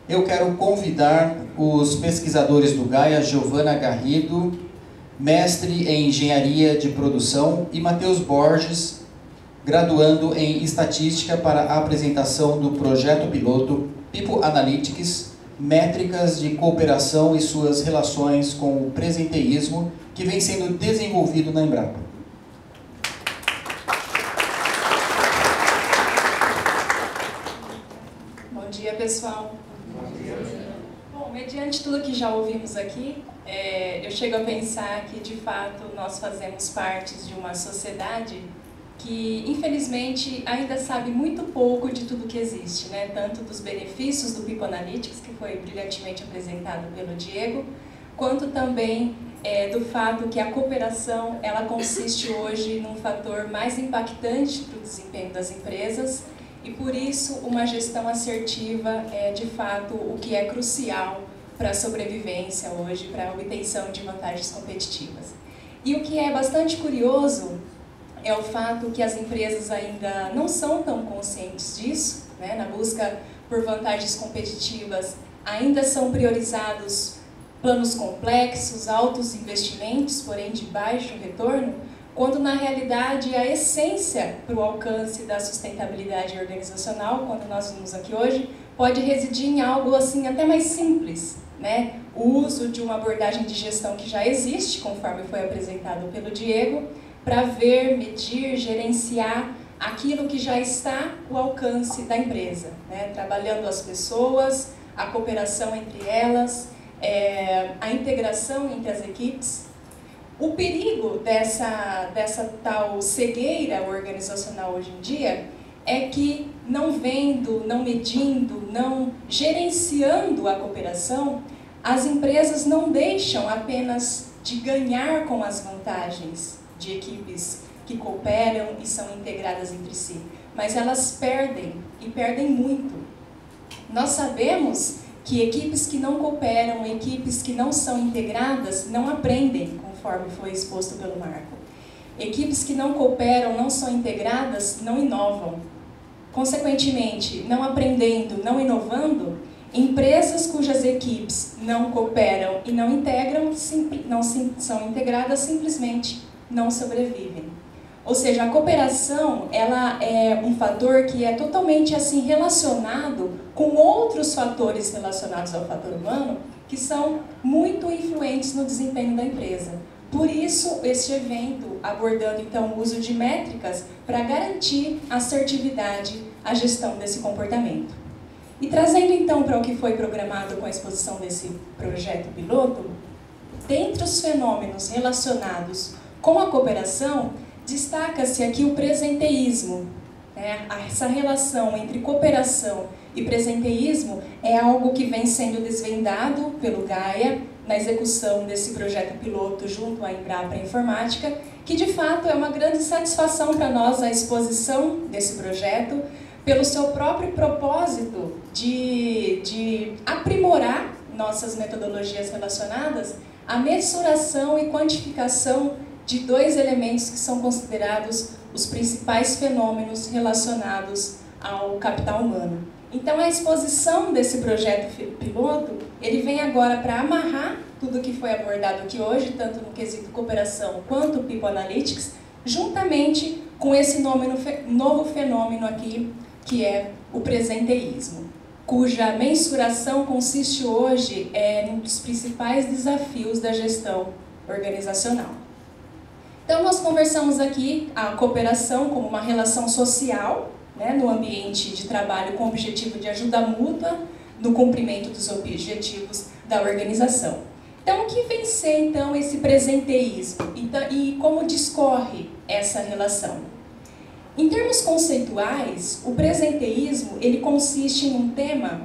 eu quero convidar os pesquisadores do Gaia, Giovana Garrido, mestre em Engenharia de Produção, e Matheus Borges, graduando em Estatística, para a apresentação do projeto piloto People Analytics, Métricas de Cooperação e suas relações com o presenteísmo, que vem sendo desenvolvido na Embrapa. Bom dia, pessoal. Bom dia. Bom, mediante tudo que já ouvimos aqui, eu chego a pensar que, de fato, nós fazemos parte de uma sociedade que, infelizmente, ainda sabe muito pouco de tudo que existe, né? Tanto dos benefícios do People Analytics, que foi brilhantemente apresentado pelo Diego, quanto também do fato que a cooperação ela consiste hoje num fator mais impactante para o desempenho das empresas, e por isso uma gestão assertiva é, de fato, o que é crucial para a sobrevivência hoje, para a obtenção de vantagens competitivas. E o que é bastante curioso é o fato que as empresas ainda não são tão conscientes disso, né? Na busca por vantagens competitivas, ainda são priorizados planos complexos, altos investimentos, porém de baixo retorno, quando na realidade a essência para o alcance da sustentabilidade organizacional, quando nós vimos aqui hoje, pode residir em algo assim até mais simples, né? O uso de uma abordagem de gestão que já existe, conforme foi apresentado pelo Diego, para ver, medir, gerenciar aquilo que já está ao alcance da empresa, né? Trabalhando as pessoas, a cooperação entre elas, a integração entre as equipes. O perigo dessa tal cegueira organizacional hoje em dia é que, não vendo, não medindo, não gerenciando a cooperação, as empresas não deixam apenas de ganhar com as vantagens de equipes que cooperam e são integradas entre si, mas elas perdem, e perdem muito. Nós sabemos que equipes que não cooperam, equipes que não são integradas, não aprendem, conforme foi exposto pelo Marco. Equipes que não cooperam, não são integradas, não inovam. Consequentemente, não aprendendo, não inovando, empresas cujas equipes não cooperam e não integram, não são integradas, simplesmente não sobrevivem. Ou seja, a cooperação ela é um fator que é totalmente assim relacionado com outros fatores relacionados ao fator humano que são muito influentes no desempenho da empresa. Por isso, este evento abordando então o uso de métricas para garantir assertividade à gestão desse comportamento. E trazendo então para o que foi programado com a exposição desse projeto piloto, dentre os fenômenos relacionados com a cooperação, destaca-se aqui o presenteísmo, né? Essa relação entre cooperação e presenteísmo é algo que vem sendo desvendado pelo Gaia na execução desse projeto piloto junto à Embrapa Informática, que de fato é uma grande satisfação para nós a exposição desse projeto, pelo seu próprio propósito de aprimorar nossas metodologias relacionadas à mensuração e quantificação de dois elementos que são considerados os principais fenômenos relacionados ao capital humano. Então, a exposição desse projeto piloto, ele vem agora para amarrar tudo que foi abordado aqui hoje, tanto no quesito cooperação quanto People Analytics, juntamente com esse novo fenômeno aqui, que é o presenteísmo, cuja mensuração consiste hoje em um dos principais desafios da gestão organizacional. Então, nós conversamos aqui a cooperação como uma relação social, né, no ambiente de trabalho com o objetivo de ajuda mútua no cumprimento dos objetivos da organização. Então, o que vem ser, então, esse presenteísmo e como discorre essa relação? Em termos conceituais, o presenteísmo ele consiste em um tema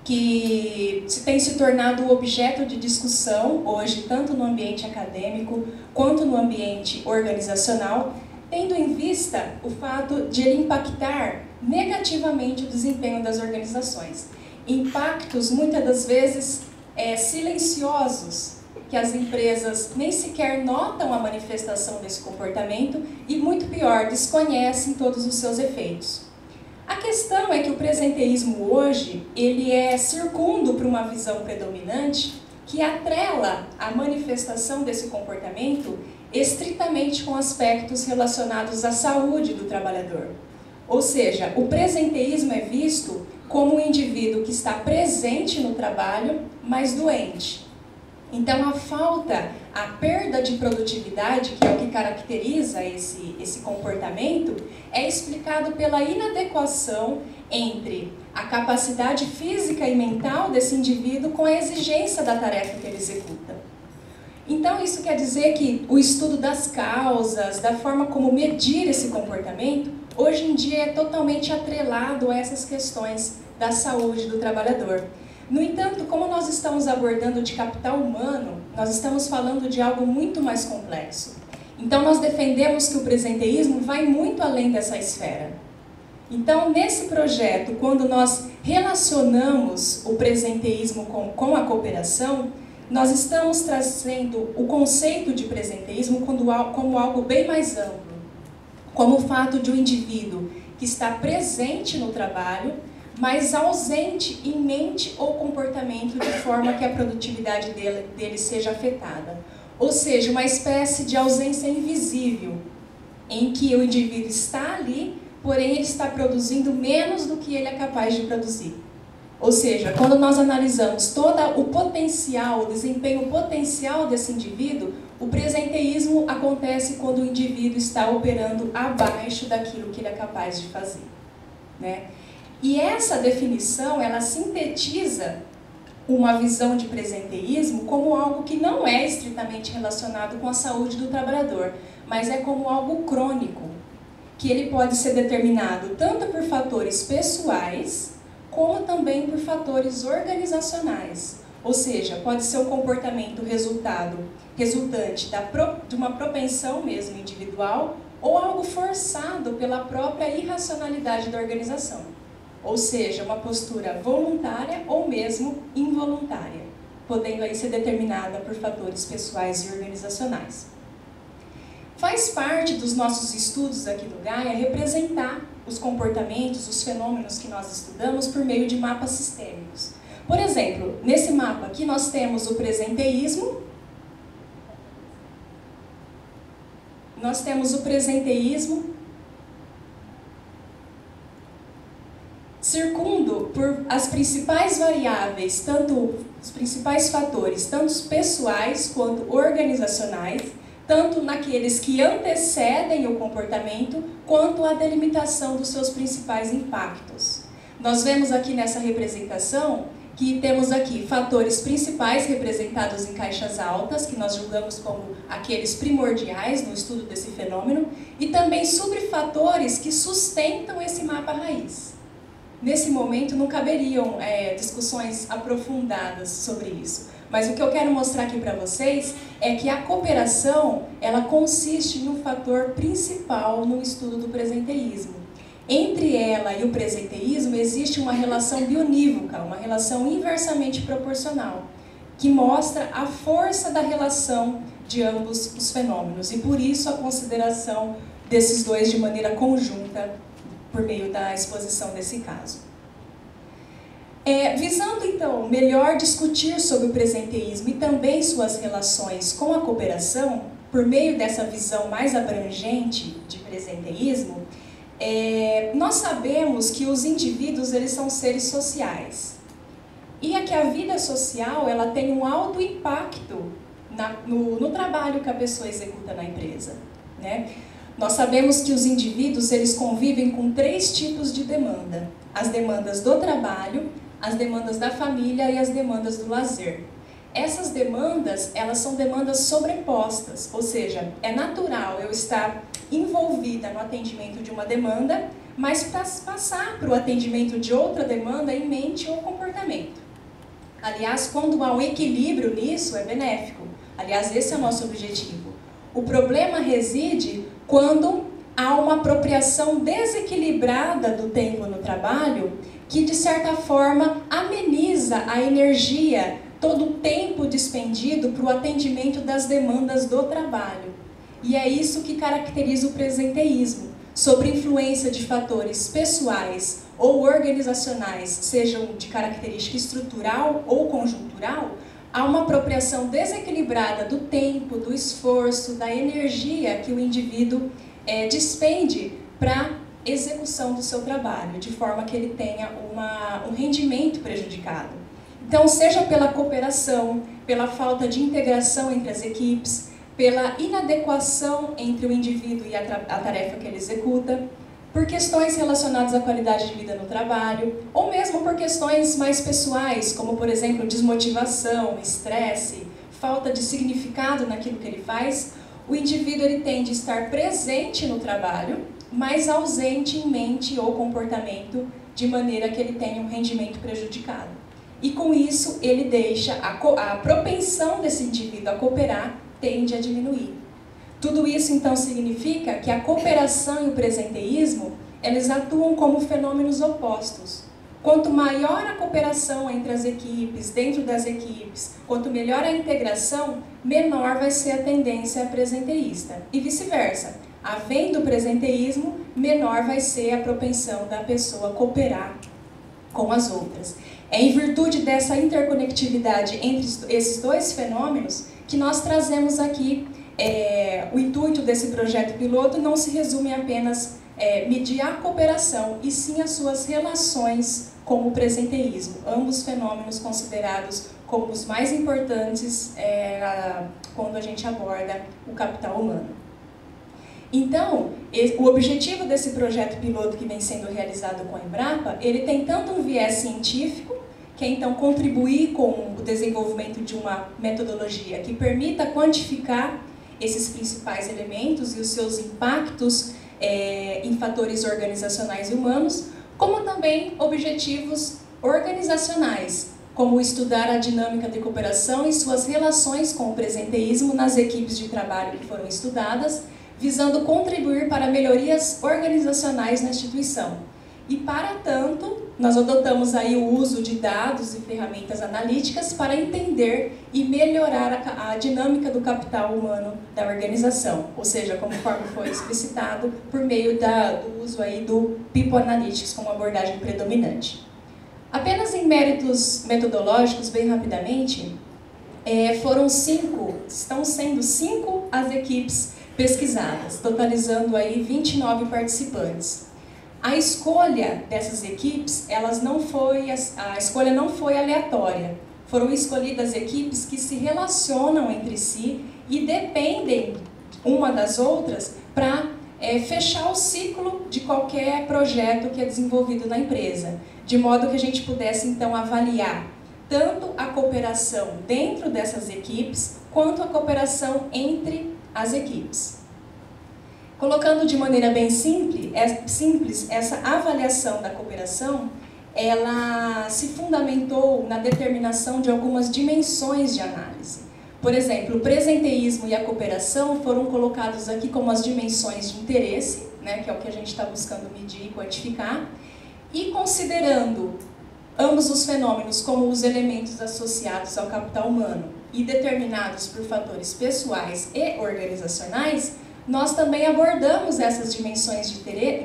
que tem se tornado objeto de discussão hoje, tanto no ambiente acadêmico quanto no ambiente organizacional, tendo em vista o fato de ele impactar negativamente o desempenho das organizações. Impactos, muitas das vezes, silenciosos, que as empresas nem sequer notam a manifestação desse comportamento e, muito pior, desconhecem todos os seus efeitos. A questão é que o presenteísmo hoje, ele é circundo para uma visão predominante que atrela a manifestação desse comportamento estritamente com aspectos relacionados à saúde do trabalhador. Ou seja, o presenteísmo é visto como um indivíduo que está presente no trabalho, mas doente. Então, a perda de produtividade, que é o que caracteriza esse comportamento, é explicado pela inadequação entre a capacidade física e mental desse indivíduo com a exigência da tarefa que ele executa. Então, isso quer dizer que o estudo das causas, da forma como medir esse comportamento, hoje em dia é totalmente atrelado a essas questões da saúde do trabalhador. No entanto, como nós estamos abordando de capital humano, nós estamos falando de algo muito mais complexo. Então, nós defendemos que o presenteísmo vai muito além dessa esfera. Então, nesse projeto, quando nós relacionamos o presenteísmo com a cooperação, nós estamos trazendo o conceito de presenteísmo como algo bem mais amplo, como o fato de um indivíduo que está presente no trabalho, mas ausente em mente ou comportamento de forma que a produtividade dele seja afetada. Ou seja, uma espécie de ausência invisível, em que o indivíduo está ali, porém ele está produzindo menos do que ele é capaz de produzir. Ou seja, quando nós analisamos todo o potencial, o desempenho potencial desse indivíduo, o presenteísmo acontece quando o indivíduo está operando abaixo daquilo que ele é capaz de fazer, né? E essa definição, ela sintetiza uma visão de presenteísmo como algo que não é estritamente relacionado com a saúde do trabalhador, mas é como algo crônico, que ele pode ser determinado tanto por fatores pessoais, como também por fatores organizacionais. Ou seja, pode ser um comportamento resultante de uma propensão mesmo individual, ou algo forçado pela própria irracionalidade da organização. Ou seja, uma postura voluntária ou mesmo involuntária, podendo aí ser determinada por fatores pessoais e organizacionais. Faz parte dos nossos estudos aqui do Gaia representar os comportamentos, os fenômenos que nós estudamos por meio de mapas sistêmicos. Por exemplo, nesse mapa aqui nós temos o presenteísmo, circundo por as principais variáveis, tanto os principais fatores, tanto pessoais quanto organizacionais, tanto naqueles que antecedem o comportamento, quanto a delimitação dos seus principais impactos. Nós vemos aqui nessa representação que temos aqui fatores principais representados em caixas altas, que nós julgamos como aqueles primordiais no estudo desse fenômeno, e também subfatores que sustentam esse mapa raiz. Nesse momento não caberiam discussões aprofundadas sobre isso, mas o que eu quero mostrar aqui para vocês é que a cooperação, ela consiste em um fator principal no estudo do presenteísmo. Entre ela e o presenteísmo existe uma relação bionívoca, uma relação inversamente proporcional, que mostra a força da relação de ambos os fenômenos, e por isso a consideração desses dois de maneira conjunta por meio da exposição desse caso. Visando, então, melhor discutir sobre o presenteísmo e também suas relações com a cooperação, por meio dessa visão mais abrangente de presenteísmo, nós sabemos que os indivíduos, eles são seres sociais. E que a vida social, ela tem um alto impacto no trabalho que a pessoa executa na empresa, né? Nós sabemos que os indivíduos, eles convivem com 3 tipos de demanda: as demandas do trabalho, as demandas da família e as demandas do lazer. Essas demandas, elas são demandas sobrepostas, ou seja, é natural eu estar envolvida no atendimento de uma demanda, mas para passar para o atendimento de outra demanda em mente ou comportamento. Aliás, quando há um equilíbrio nisso, é benéfico. Aliás, esse é o nosso objetivo. O problema reside quando há uma apropriação desequilibrada do tempo no trabalho, que de certa forma ameniza a energia, todo o tempo despendido para o atendimento das demandas do trabalho. E é isso que caracteriza o presenteísmo. sobre influência de fatores pessoais ou organizacionais, sejam de característica estrutural ou conjuntural, há uma apropriação desequilibrada do tempo, do esforço, da energia que o indivíduo despende para execução do seu trabalho, de forma que ele tenha um rendimento prejudicado. Então, seja pela cooperação, pela falta de integração entre as equipes, pela inadequação entre o indivíduo e a tarefa que ele executa, por questões relacionadas à qualidade de vida no trabalho, ou mesmo por questões mais pessoais, como, por exemplo, desmotivação, estresse, falta de significado naquilo que ele faz, o indivíduo ele tende a estar presente no trabalho, mas ausente em mente ou comportamento, de maneira que ele tenha um rendimento prejudicado. E com isso, ele deixa a propensão desse indivíduo a cooperar tende a diminuir. Tudo isso, então, significa que a cooperação e o presenteísmo, eles atuam como fenômenos opostos. Quanto maior a cooperação entre as equipes, dentro das equipes, quanto melhor a integração, menor vai ser a tendência presenteísta. E vice-versa. Havendo presenteísmo, menor vai ser a propensão da pessoa cooperar com as outras. É em virtude dessa interconectividade entre esses dois fenômenos que nós trazemos aqui o intuito desse projeto piloto não se resume apenas medir a cooperação, e sim as suas relações com o presenteísmo, ambos fenômenos considerados como os mais importantes quando a gente aborda o capital humano. Então, o objetivo desse projeto piloto que vem sendo realizado com a Embrapa, ele tem tanto um viés científico, que é então contribuir com o desenvolvimento de uma metodologia que permita quantificar esses principais elementos e os seus impactos em fatores organizacionais e humanos, como também objetivos organizacionais, como estudar a dinâmica de cooperação e suas relações com o presenteísmo nas equipes de trabalho que foram estudadas, visando contribuir para melhorias organizacionais na instituição. E, para tanto, nós adotamos aí o uso de dados e ferramentas analíticas para entender e melhorar a dinâmica do capital humano da organização, ou seja, conforme foi explicitado, por meio do uso aí do People Analytics como abordagem predominante. Apenas em méritos metodológicos, bem rapidamente, estão sendo 5 as equipes pesquisadas, totalizando aí 29 participantes. A escolha dessas equipes, a escolha não foi aleatória. Foram escolhidas equipes que se relacionam entre si e dependem uma das outras para fechar o ciclo de qualquer projeto que é desenvolvido na empresa, de modo que a gente pudesse então avaliar tanto a cooperação dentro dessas equipes, quanto a cooperação entre as equipes. Colocando de maneira bem simples, essa avaliação da cooperação, ela se fundamentou na determinação de algumas dimensões de análise. Por exemplo, o presenteísmo e a cooperação foram colocados aqui como as dimensões de interesse, né, que é o que a gente está buscando medir e quantificar, e considerando ambos os fenômenos como os elementos associados ao capital humano e determinados por fatores pessoais e organizacionais, nós também abordamos essas dimensões de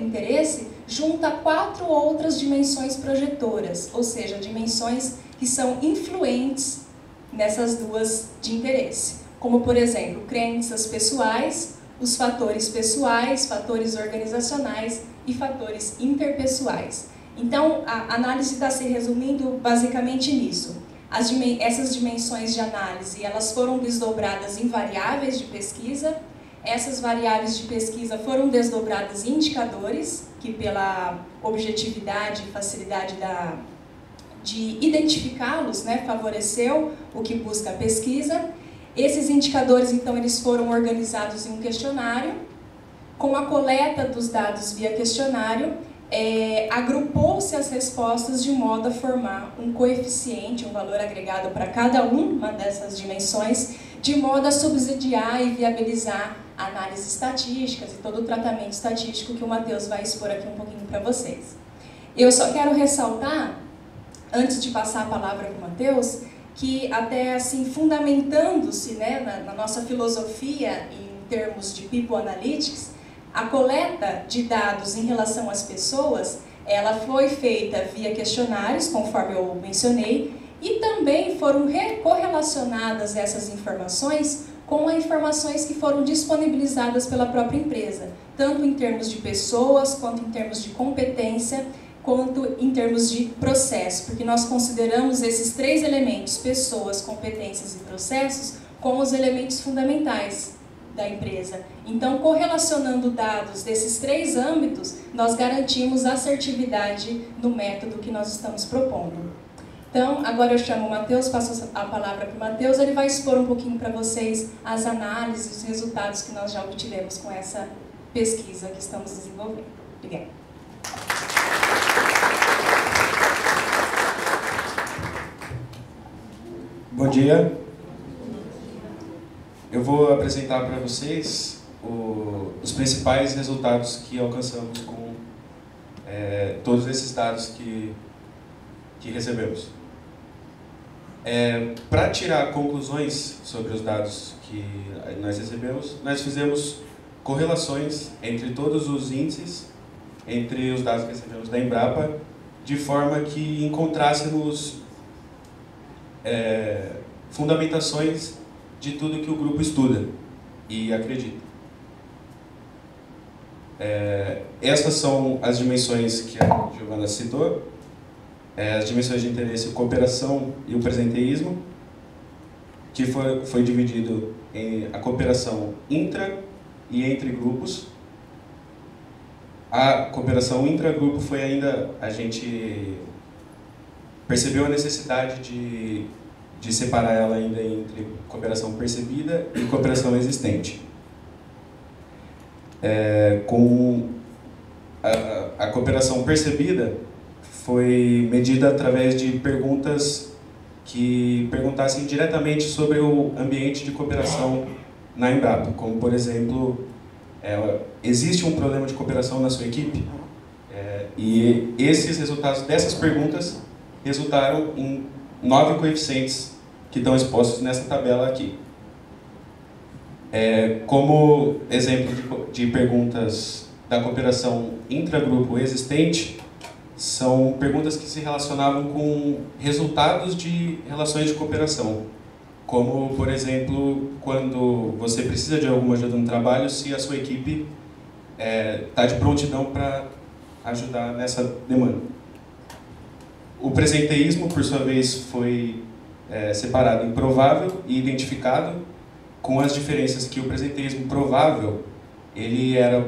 interesse junto a 4 outras dimensões projetoras, ou seja, dimensões que são influentes nessas duas de interesse, como, por exemplo, crenças pessoais, os fatores pessoais, fatores organizacionais e fatores interpessoais. Então, a análise está se resumindo basicamente nisso. Essas dimensões de análise, elas foram desdobradas em variáveis de pesquisa. Essas variáveis de pesquisa foram desdobradas em indicadores, que pela objetividade e facilidade de identificá-los, né, favoreceu o que busca a pesquisa. Esses indicadores, então, eles foram organizados em um questionário. Com a coleta dos dados via questionário, agrupou-se as respostas de modo a formar um coeficiente, um valor agregado para cada uma dessas dimensões, de modo a subsidiar e viabilizar análises estatísticas e todo o tratamento estatístico que o Matheus vai expor aqui um pouquinho para vocês. Eu só quero ressaltar, antes de passar a palavra para o Matheus, que até assim, fundamentando-se, né, na nossa filosofia em termos de People Analytics, A coleta de dados em relação às pessoas, ela foi feita via questionários, conforme eu mencionei, e também foram correlacionadas essas informações com as informações que foram disponibilizadas pela própria empresa, tanto em termos de pessoas, quanto em termos de competência, quanto em termos de processo, porque nós consideramos esses 3 elementos, pessoas, competências e processos, como os elementos fundamentais da empresa. Então, correlacionando dados desses 3 âmbitos, nós garantimos assertividade no método que nós estamos propondo. Então, agora eu chamo o Matheus, passo a palavra para o Matheus, ele vai expor um pouquinho para vocês as análises, os resultados que nós já obtivemos com essa pesquisa que estamos desenvolvendo. Obrigada. Bom dia. Eu vou apresentar para vocês os principais resultados que alcançamos com todos esses dados que recebemos. Para tirar conclusões sobre os dados que nós recebemos, nós fizemos correlações entre todos os índices, entre os dados que recebemos da Embrapa, de forma que encontrássemos fundamentações de tudo que o grupo estuda e acredita. Essas são as dimensões que a Giovana citou, as dimensões de interesse, cooperação e o presenteísmo, que foi dividido em a cooperação intra e entre grupos. A cooperação intragrupo foi ainda, a gente percebeu a necessidade de separar ela ainda entre cooperação percebida e cooperação existente. Com a cooperação percebida foi medida através de perguntas que perguntassem diretamente sobre o ambiente de cooperação na Embrapa, como, por exemplo, existe um problema de cooperação na sua equipe? E esses resultados dessas perguntas resultaram em 9 coeficientes que estão expostos nessa tabela aqui. Como exemplo de perguntas da cooperação intragrupo existente, são perguntas que se relacionavam com resultados de relações de cooperação. Como, por exemplo, quando você precisa de alguma ajuda no trabalho, se a sua equipe está de prontidão para ajudar nessa demanda. O presenteísmo, por sua vez, foi separado em provável e identificado, com as diferenças que o presenteísmo provável, ele era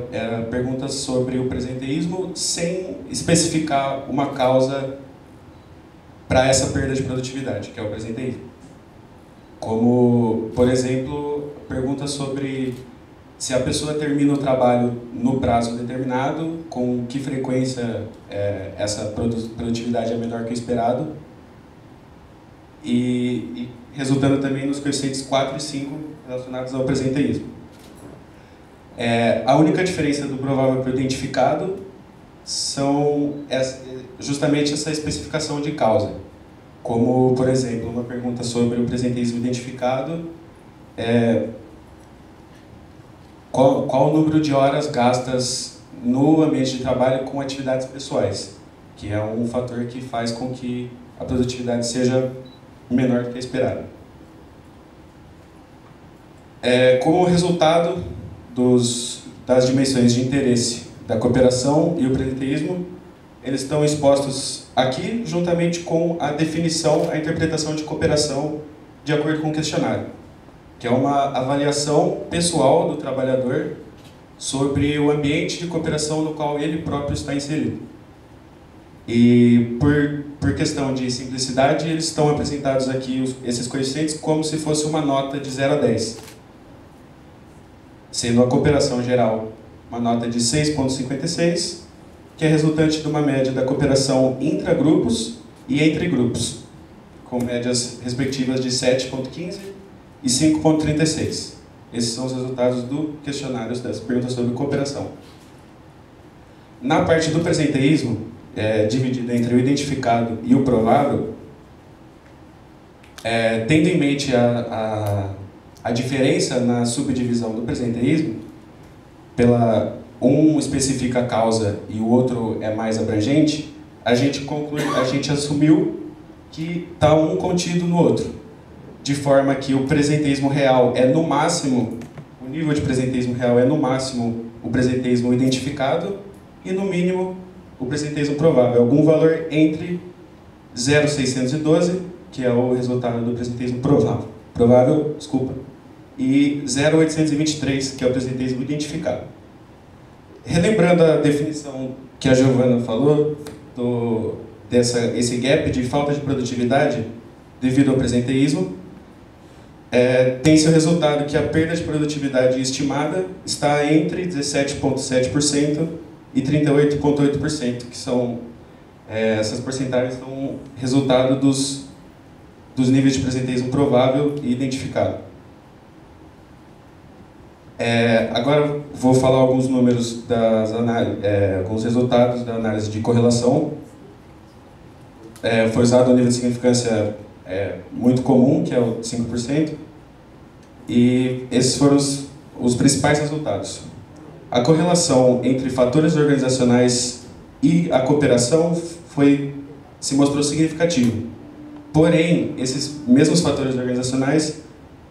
perguntas sobre o presenteísmo sem especificar uma causa para essa perda de produtividade, que é o presenteísmo. Como, por exemplo, perguntas sobre se a pessoa termina o trabalho no prazo determinado, com que frequência essa produtividade é menor que o esperado, e resultando também nos coeficientes 4 e 5 relacionados ao presenteísmo. A única diferença do provável para o identificado são justamente essa especificação de causa. Como, por exemplo, uma pergunta sobre o presenteísmo identificado, qual o número de horas gastas no ambiente de trabalho com atividades pessoais, que é um fator que faz com que a produtividade seja menor do que a esperada. Como resultado das dimensões de interesse da cooperação e o presenteísmo, eles estão expostos aqui, juntamente com a definição, a interpretação de cooperação de acordo com o questionário, que é uma avaliação pessoal do trabalhador sobre o ambiente de cooperação no qual ele próprio está inserido. E por questão de simplicidade, eles estão apresentados aqui, esses coeficientes, como se fosse uma nota de 0 a 10. Sendo a cooperação geral uma nota de 6,56, que é resultante de uma média da cooperação intragrupos e entre grupos, com médias respectivas de 7,15 e 5,36. Esses são os resultados do questionário das perguntas sobre cooperação. Na parte do presenteísmo, dividida entre o identificado e o provável, tendo em mente a diferença na subdivisão do presenteísmo, um especifica a causa e o outro é mais abrangente, a gente assumiu que está um contido no outro, de forma que o presenteísmo real é no máximo, o nível de presenteísmo real é no máximo o presenteísmo identificado e no mínimo o presenteísmo provável, algum valor entre 0,612, que é o resultado do presenteísmo provável, e 0,823, que é o presenteísmo identificado. Relembrando a definição que a Giovana falou, esse gap de falta de produtividade devido ao presenteísmo, tem seu resultado que a perda de produtividade estimada está entre 17,7% e 38,8%, que são essas porcentagens são resultado dos níveis de presenteísmo provável e identificado. Agora vou falar alguns números alguns resultados da análise de correlação. Foi usado um nível de significância muito comum, que é o 5%, e esses foram os principais resultados. A correlação entre fatores organizacionais e a cooperação se mostrou significativa. Porém, esses mesmos fatores organizacionais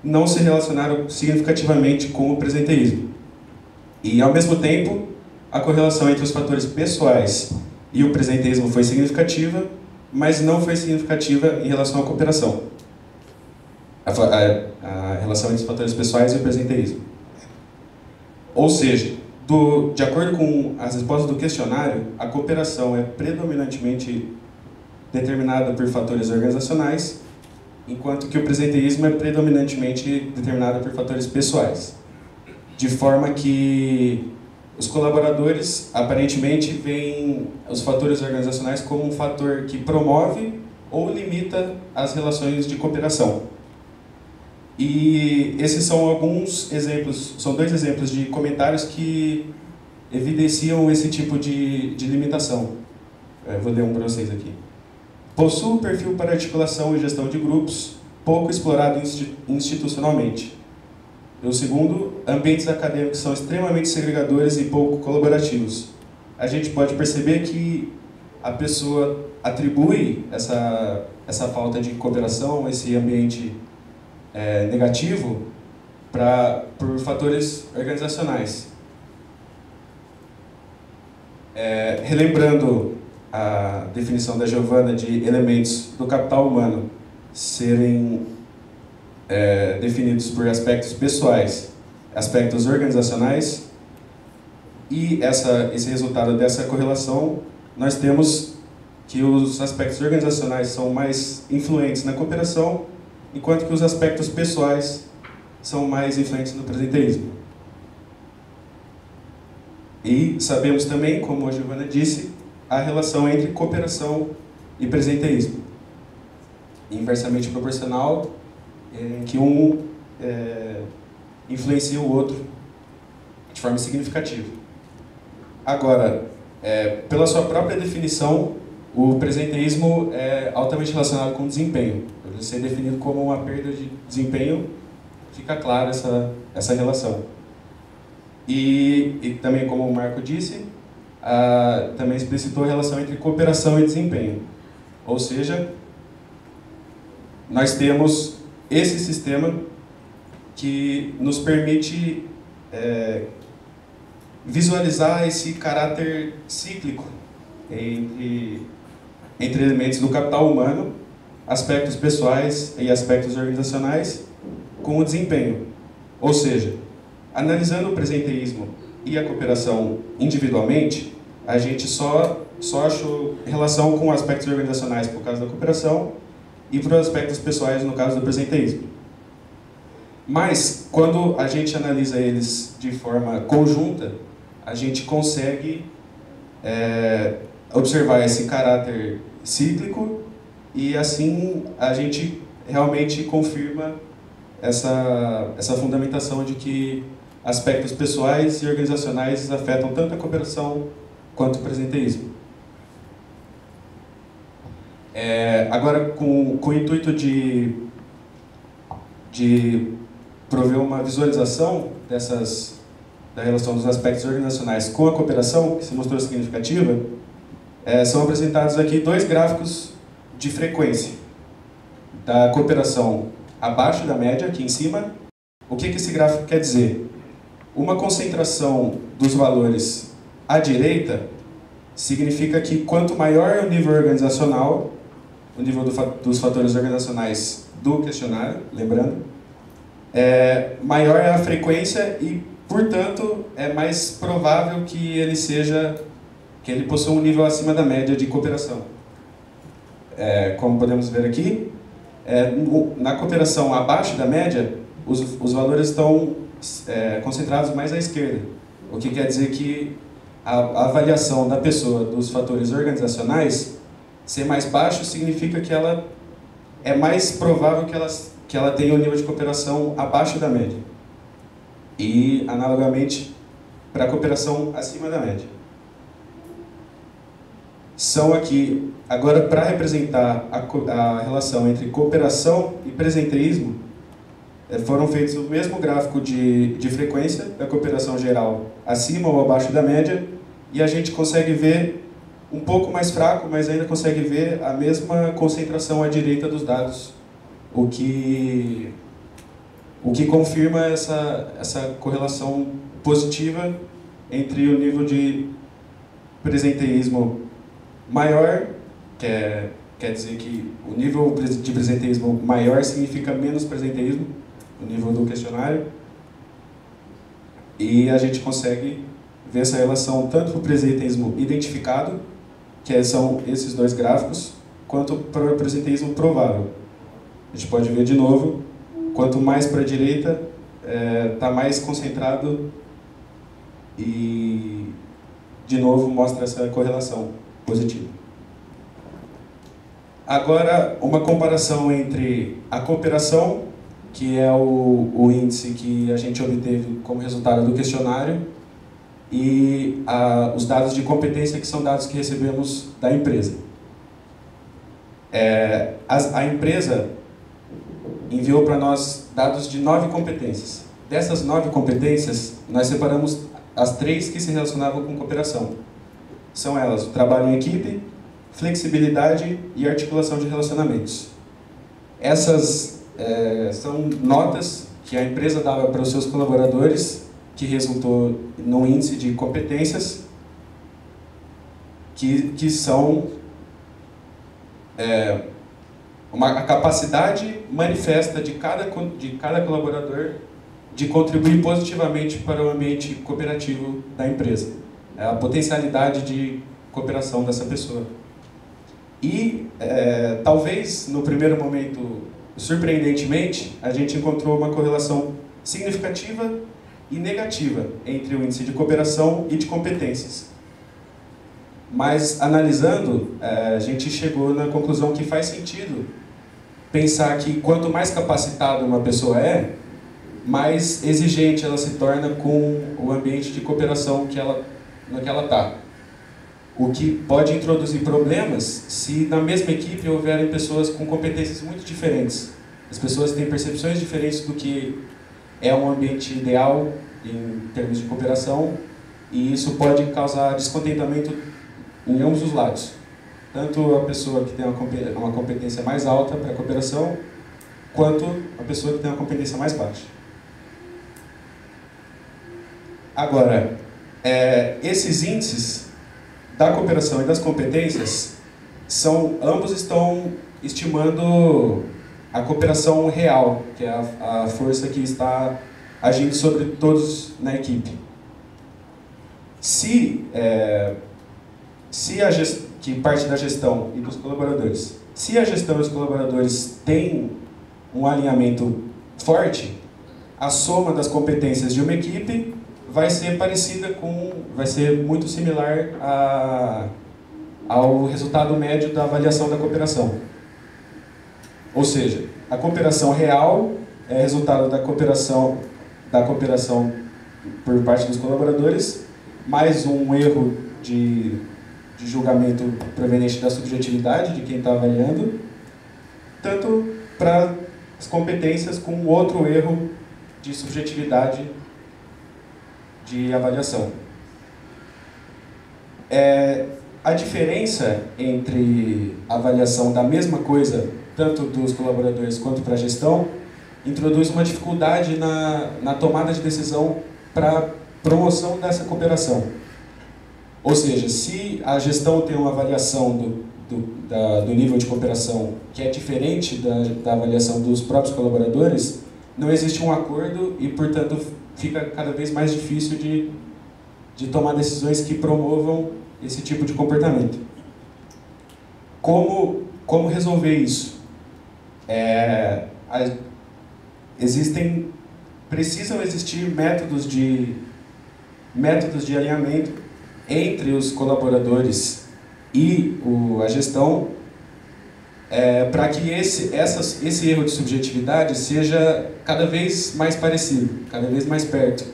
não se relacionaram significativamente com o presenteísmo. E, ao mesmo tempo, a correlação entre os fatores pessoais e o presenteísmo foi significativa, mas não foi significativa em relação à cooperação. A relação entre os fatores pessoais e o presenteísmo. Ou seja, de acordo com as respostas do questionário, a cooperação é predominantemente determinada por fatores organizacionais, enquanto que o presenteísmo é predominantemente determinado por fatores pessoais. De forma que os colaboradores, aparentemente, veem os fatores organizacionais como um fator que promove ou limita as relações de cooperação. E esses são alguns exemplos, são dois exemplos de comentários que evidenciam esse tipo de limitação. Vou ler um para vocês aqui. Possui um perfil para articulação e gestão de grupos, pouco explorado institucionalmente. O segundo, ambientes acadêmicos são extremamente segregadores e pouco colaborativos. A gente pode perceber que a pessoa atribui essa falta de cooperação, esse ambiente negativo, por fatores organizacionais. Relembrando a definição da Giovana de elementos do capital humano serem definidos por aspectos pessoais, aspectos organizacionais, e esse resultado dessa correlação, nós temos que os aspectos organizacionais são mais influentes na cooperação, enquanto que os aspectos pessoais são mais influentes no presenteísmo. E sabemos também, como a Giovana disse, a relação entre cooperação e presenteísmo. Inversamente proporcional, em que um influencia o outro de forma significativa. Agora, pela sua própria definição, o presenteísmo é altamente relacionado com o desempenho. Por ele ser definido como uma perda de desempenho, fica clara essa relação. E também, como o Marco disse, também explicitou a relação entre cooperação e desempenho. Ou seja, nós temos esse sistema que nos permite visualizar esse caráter cíclico entre elementos do capital humano, aspectos pessoais e aspectos organizacionais, com o desempenho. Ou seja, analisando o presenteísmo e a cooperação individualmente, a gente só achou relação com aspectos organizacionais por causa da cooperação e para os aspectos pessoais no caso do presenteísmo. Mas, quando a gente analisa eles de forma conjunta, a gente consegue observar esse caráter cíclico e assim a gente realmente confirma essa fundamentação de que aspectos pessoais e organizacionais afetam tanto a cooperação quanto o presenteísmo. Agora, com o intuito de prover uma visualização da relação dos aspectos organizacionais com a cooperação, que se mostrou significativa, são apresentados aqui 2 gráficos de frequência da cooperação abaixo da média, aqui em cima. O que esse gráfico quer dizer? Uma concentração dos valores à direita significa que quanto maior o nível organizacional, o nível dos fatores organizacionais do questionário, lembrando, maior é a frequência e, portanto, é mais provável que ele possua um nível acima da média de cooperação. Como podemos ver aqui, na cooperação abaixo da média, os valores estão concentrados mais à esquerda, o que quer dizer que a avaliação da pessoa dos fatores organizacionais ser mais baixo significa que ela é mais provável que ela tenha um nível de cooperação abaixo da média. E, analogamente, para a cooperação acima da média. São aqui, agora, para representar a relação entre cooperação e presenteísmo, foram feitos o mesmo gráfico de frequência da cooperação geral acima ou abaixo da média, e a gente consegue ver um pouco mais fraco, mas ainda consegue ver a mesma concentração à direita dos dados, o que confirma essa correlação positiva entre o nível de presenteísmo maior, quer dizer que o nível de presenteísmo maior significa menos presenteísmo, o nível do questionário, e a gente consegue ver essa relação tanto para o presenteísmo identificado, que são esses 2 gráficos, quanto para o presenteísmo provável. A gente pode ver de novo, quanto mais para a direita, está mais concentrado e, de novo, mostra essa correlação positiva. Agora, uma comparação entre a cooperação, que é o índice que a gente obteve como resultado do questionário, e os dados de competência, que são dados que recebemos da empresa. A empresa enviou para nós dados de 9 competências. Dessas 9 competências, nós separamos as 3 que se relacionavam com cooperação. São elas: o trabalho em equipe, flexibilidade e articulação de relacionamentos. Essas são notas que a empresa dava para os seus colaboradores, que resultou num índice de competências que são a capacidade manifesta de cada colaborador de contribuir positivamente para o ambiente cooperativo da empresa. É a potencialidade de cooperação dessa pessoa. E, talvez, no primeiro momento, surpreendentemente, a gente encontrou uma correlação significativa e negativa entre o índice de cooperação e de competências. Mas, analisando, a gente chegou na conclusão que faz sentido pensar que quanto mais capacitada uma pessoa mais exigente ela se torna com o ambiente de cooperação no que ela está. O que pode introduzir problemas se na mesma equipe houverem pessoas com competências muito diferentes. As pessoas têm percepções diferentes do que é um ambiente ideal em termos de cooperação, e isso pode causar descontentamento em ambos os lados. Tanto a pessoa que tem uma competência mais alta para a cooperação, quanto a pessoa que tem uma competência mais baixa. Agora, esses índices da cooperação e das competências, ambos estão estimando a cooperação real, que é a força que está agindo sobre todos na equipe. Que parte da gestão e dos colaboradores. Se a gestão e os colaboradores têm um alinhamento forte, a soma das competências de uma equipe vai ser vai ser muito similar ao resultado médio da avaliação da cooperação. Ou seja, a cooperação real é resultado da cooperação por parte dos colaboradores, mais um erro de julgamento proveniente da subjetividade de quem está avaliando, tanto para as competências como outro erro de subjetividade de avaliação. A diferença entre a avaliação da mesma coisa, tanto dos colaboradores quanto para a gestão, introduz uma dificuldade na tomada de decisão para promoção dessa cooperação. Ou seja, se a gestão tem uma avaliação do nível de cooperação que é diferente da avaliação dos próprios colaboradores, não existe um acordo e, portanto, fica cada vez mais difícil de tomar decisões que promovam esse tipo de comportamento. Como resolver isso? Precisam existir métodos de alinhamento entre os colaboradores e a gestão, para que esse erro de subjetividade seja cada vez mais parecido, cada vez mais perto,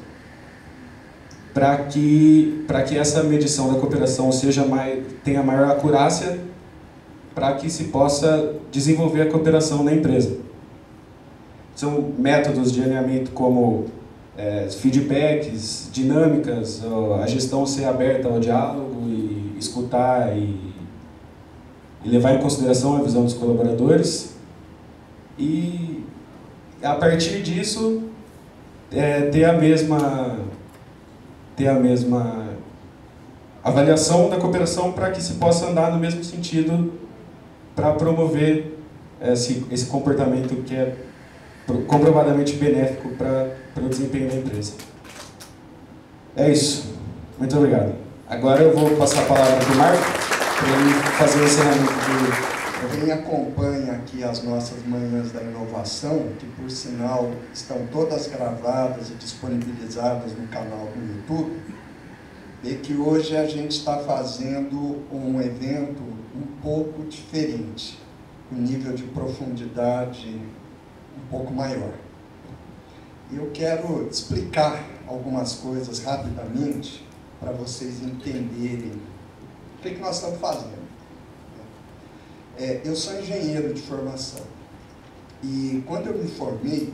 para que essa medição da cooperação tenha maior acurácia, para que se possa desenvolver a cooperação na empresa. São métodos de alinhamento como feedbacks, dinâmicas, a gestão ser aberta ao diálogo e escutar e levar em consideração a visão dos colaboradores. E, a partir disso, ter a mesma avaliação da cooperação para que se possa andar no mesmo sentido para promover esse comportamento que é comprovadamente benéfico para o desempenho da empresa. É isso. Muito obrigado. Agora eu vou passar a palavra para o Marco, para ele fazer o encerramento do... Quem acompanha aqui as nossas Manhãs da Inovação, que por sinal estão todas gravadas e disponibilizadas no canal do YouTube, vê que hoje a gente está fazendo um evento um pouco diferente, com nível de profundidade um pouco maior. E eu quero explicar algumas coisas rapidamente para vocês entenderem o que nós estamos fazendo. Eu sou engenheiro de formação e quando eu me formei,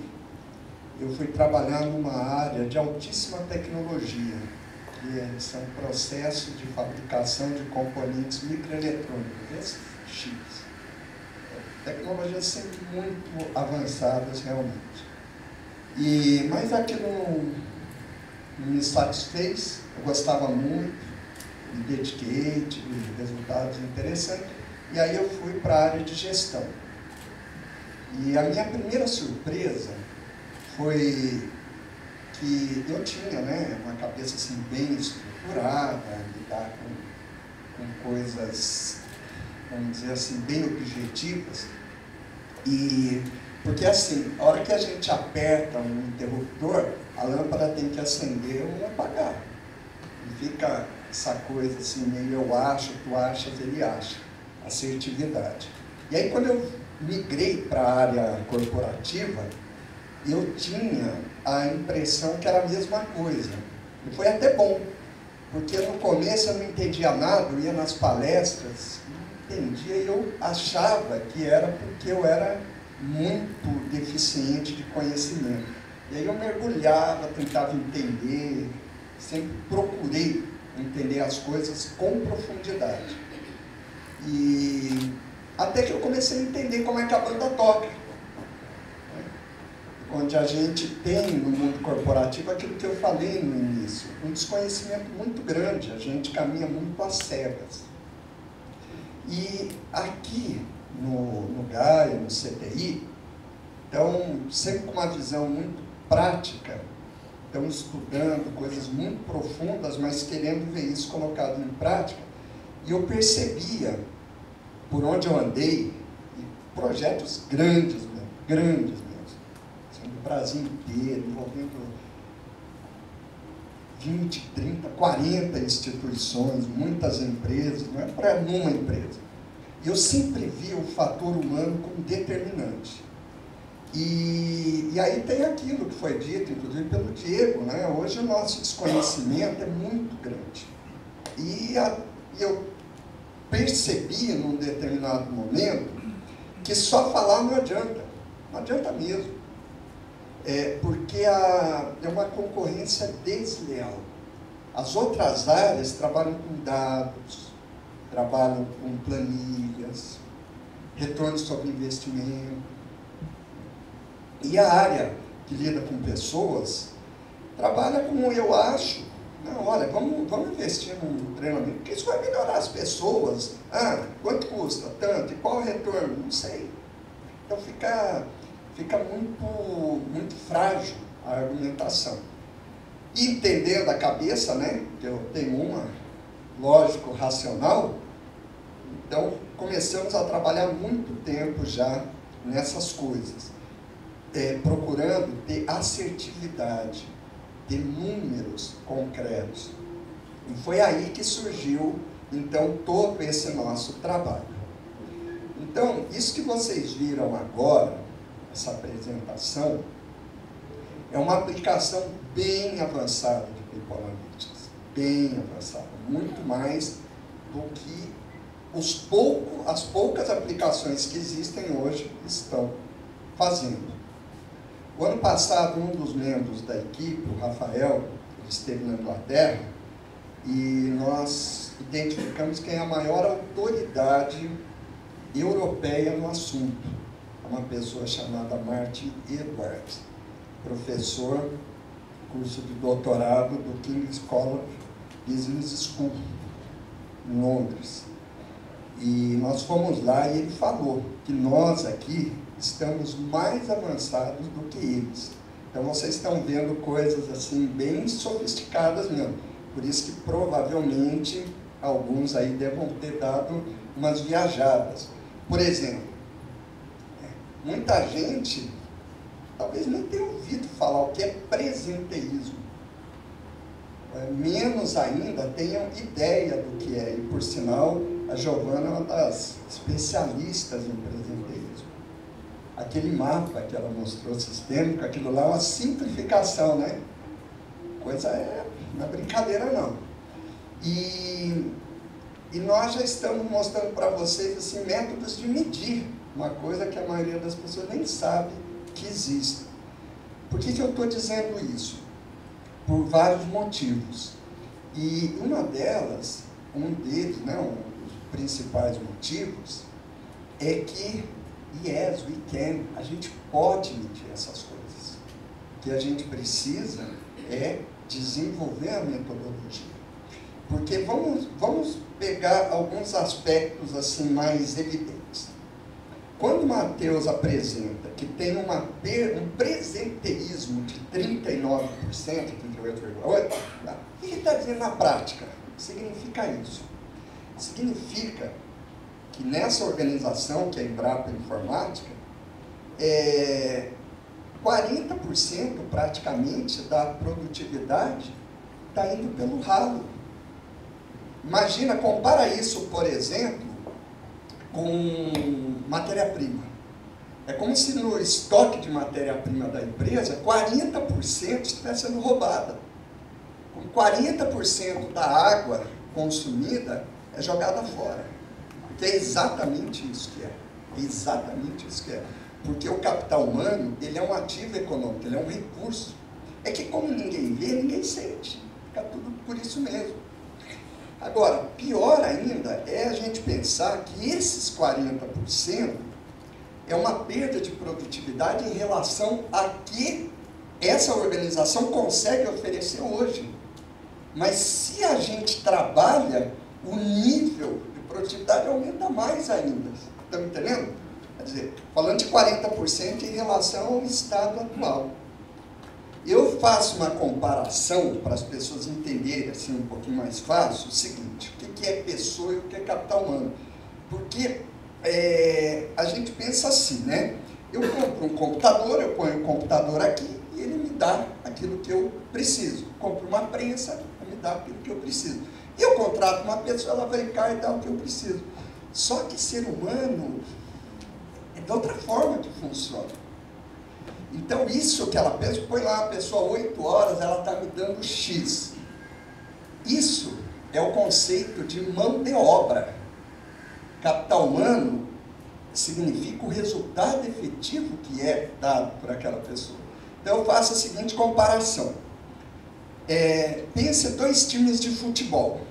eu fui trabalhar numa área de altíssima tecnologia, que são processos de fabricação de componentes microeletrônicos, chips. Tecnologias sempre muito avançadas realmente. Mas aquilo não me satisfez, eu gostava muito, me dediquei, tive resultados interessantes, e aí eu fui para a área de gestão. E a minha primeira surpresa foi que eu tinha, uma cabeça assim, bem estruturada, lidar com coisas, vamos dizer assim, bem objetivas. Porque assim, a hora que a gente aperta um interruptor, a lâmpada tem que acender ou apagar. E fica essa coisa assim, meio eu acho, tu achas, ele acha. Assertividade. E aí quando eu migrei para a área corporativa, eu tinha a impressão que era a mesma coisa. E foi até bom, porque no começo eu não entendia nada, eu ia nas palestras, não entendia, e eu achava que era porque eu era muito deficiente de conhecimento. E aí eu mergulhava, tentava entender, sempre procurei entender as coisas com profundidade. E até que eu comecei a entender como é que a banda toca. Onde a gente tem no mundo corporativo aquilo que eu falei no início, um desconhecimento muito grande, a gente caminha muito às cegas. E aqui no Gaia, no CTI, então, sempre com uma visão muito prática, estão estudando coisas muito profundas, mas querendo ver isso colocado em prática. E eu percebia, por onde eu andei, projetos grandes mesmo, no Brasil inteiro, envolvendo 20, 30, 40 instituições, muitas empresas, não é para uma empresa. Eu sempre vi o fator humano como determinante. E aí tem aquilo que foi dito, inclusive pelo Diego, Hoje o nosso desconhecimento é muito grande. E eu percebi, num determinado momento, que só falar não adianta mesmo. Porque é uma concorrência desleal. As outras áreas trabalham com dados, trabalham com planilhas, retorno sobre investimento. E a área que lida com pessoas trabalha com, eu acho, não, olha, vamos investir num treinamento, porque isso vai melhorar as pessoas. Ah, quanto custa? Tanto. E qual o retorno? Não sei. Então fica muito frágil a argumentação. E entendendo a cabeça, né, que eu tenho uma, lógico, racional, então começamos a trabalhar muito tempo já nessas coisas, procurando ter assertividade, ter números concretos. E foi aí que surgiu, então, todo esse nosso trabalho. Então, isso que vocês viram agora, essa apresentação, é uma aplicação bem avançada de People Analytics, bem avançada, muito mais do que as poucas aplicações que existem hoje estão fazendo. O ano passado, um dos membros da equipe, o Rafael, ele esteve na Inglaterra, e nós identificamos quem é a maior autoridade europeia no assunto. É uma pessoa chamada Martin Edwards, professor, curso de doutorado do King's College Business School, em Londres. E nós fomos lá e ele falou que nós aqui estamos mais avançados do que eles. Então vocês estão vendo coisas assim bem sofisticadas mesmo. Por isso que provavelmente alguns aí devam ter dado umas viajadas. Por exemplo, muita gente talvez nem tenha ouvido falar o que é presenteísmo. Menos ainda tenham ideia do que é. E por sinal, a Giovana é uma das especialistas em presenteísmo. Aquele mapa que ela mostrou sistêmico, aquilo lá é uma simplificação, né? Coisa não é brincadeira não. E nós já estamos mostrando para vocês assim, métodos de medir, uma coisa que a maioria das pessoas nem sabe que existe. Por que eu estou dizendo isso? Por vários motivos. E um deles, né, um dos principais motivos, é que, yes, we can, a gente pode medir essas coisas. O que a gente precisa é desenvolver a metodologia. Porque vamos pegar alguns aspectos assim mais evidentes. Quando o Matheus apresenta que tem um presenteísmo de 39%, 38,8%, o que ele está dizendo na prática? Significa isso. Significa que nessa organização, que é a Embrapa Informática, 40% praticamente da produtividade está indo pelo ralo. Imagina, compara isso, por exemplo, com matéria-prima. É como se no estoque de matéria-prima da empresa, 40% estivesse sendo roubada. 40% da água consumida é jogada fora. Que é exatamente isso que é. Exatamente isso que é. Porque o capital humano, ele é um ativo econômico, ele é um recurso. É que como ninguém vê, ninguém sente. Fica tudo por isso mesmo. Agora, pior ainda é a gente pensar que esses 40% é uma perda de produtividade em relação a que essa organização consegue oferecer hoje. Mas se a gente trabalha, o nível de produtividade aumenta mais ainda. Estão entendendo? Quer dizer, falando de 40% em relação ao estado atual. Eu faço uma comparação para as pessoas entenderem assim um pouquinho mais fácil, o seguinte, o que é pessoa e o que é capital humano. Porque a gente pensa assim, né? Eu compro um computador, eu ponho o computador aqui e ele me dá aquilo que eu preciso. Compro uma prensa, ele me dá aquilo que eu preciso. Eu contrato uma pessoa, ela vem cá e dá o que eu preciso. Só que ser humano é de outra forma que funciona. Então, isso que ela pensa, põe lá a pessoa 8 horas, ela está me dando X. Isso é o conceito de mão de obra. Capital humano significa o resultado efetivo que é dado por aquela pessoa. Então, eu faço a seguinte comparação. Pense 2 times de futebol.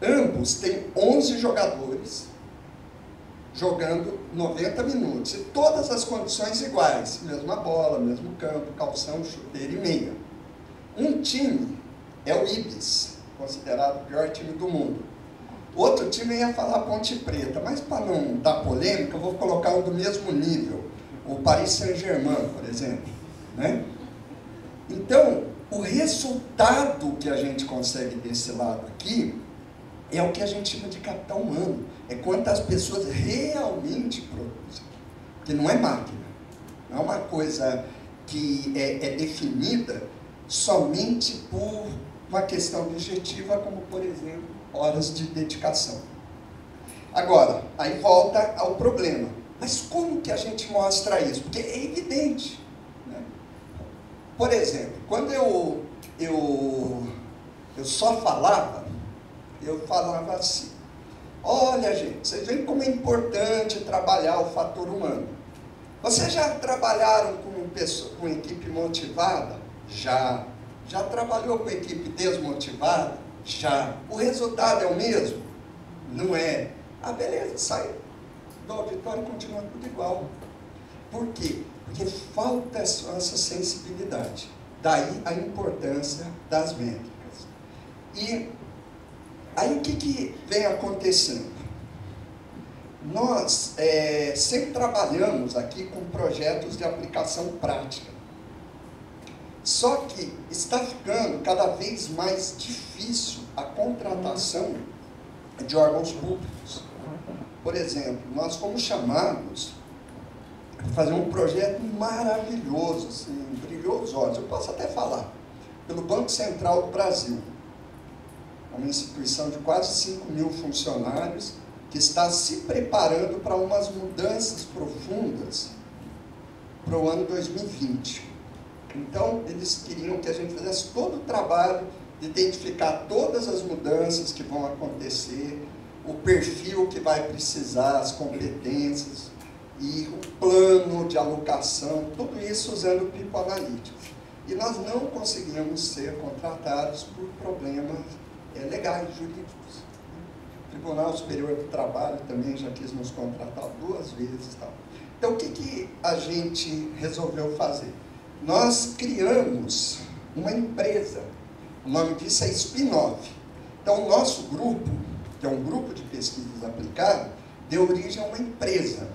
Ambos têm 11 jogadores jogando 90 minutos. E todas as condições iguais. Mesma bola, mesmo campo, calção, chuteira e meia. Um time é o Ibis, considerado o pior time do mundo. Outro time ia falar Ponte Preta, mas para não dar polêmica, eu vou colocar um do mesmo nível. O Paris Saint-Germain, por exemplo. Né? Então, o resultado que a gente consegue desse lado aqui é o que a gente chama de capital humano. É quantas pessoas realmente produzem. Porque não é máquina. Não é uma coisa que é definida somente por uma questão objetiva, como, por exemplo, horas de dedicação. Agora, aí volta ao problema. Mas como que a gente mostra isso? Porque é evidente. Né? Por exemplo, quando eu só falava, eu falava assim: olha, gente, vocês veem como é importante trabalhar o fator humano. Vocês já trabalharam com equipe motivada? Já. Já trabalhou com equipe desmotivada? Já. O resultado é o mesmo? Não é. Ah, beleza, sai do auditório e continua tudo igual. Por quê? Porque falta essa sensibilidade. Daí a importância das métricas. E aí o que vem acontecendo? Nós sempre trabalhamos aqui com projetos de aplicação prática. Só que está ficando cada vez mais difícil a contratação de órgãos públicos. Por exemplo, nós fomos chamados para fazer um projeto maravilhoso, assim, brilhou os olhos, eu posso até falar, pelo Banco Central do Brasil. É uma instituição de quase 5 mil funcionários que está se preparando para umas mudanças profundas para o ano 2020. Então, eles queriam que a gente fizesse todo o trabalho de identificar todas as mudanças que vão acontecer, o perfil que vai precisar, as competências e o plano de alocação, tudo isso usando o People Analytics. E nós não conseguimos ser contratados por problemas legais, jurídicos. O Tribunal Superior do Trabalho também já quis nos contratar 2 vezes. Tal. Então, o que a gente resolveu fazer? Nós criamos uma empresa, o nome disso é Spin-off. Então, o nosso grupo, que é um grupo de pesquisas aplicado, deu origem a uma empresa.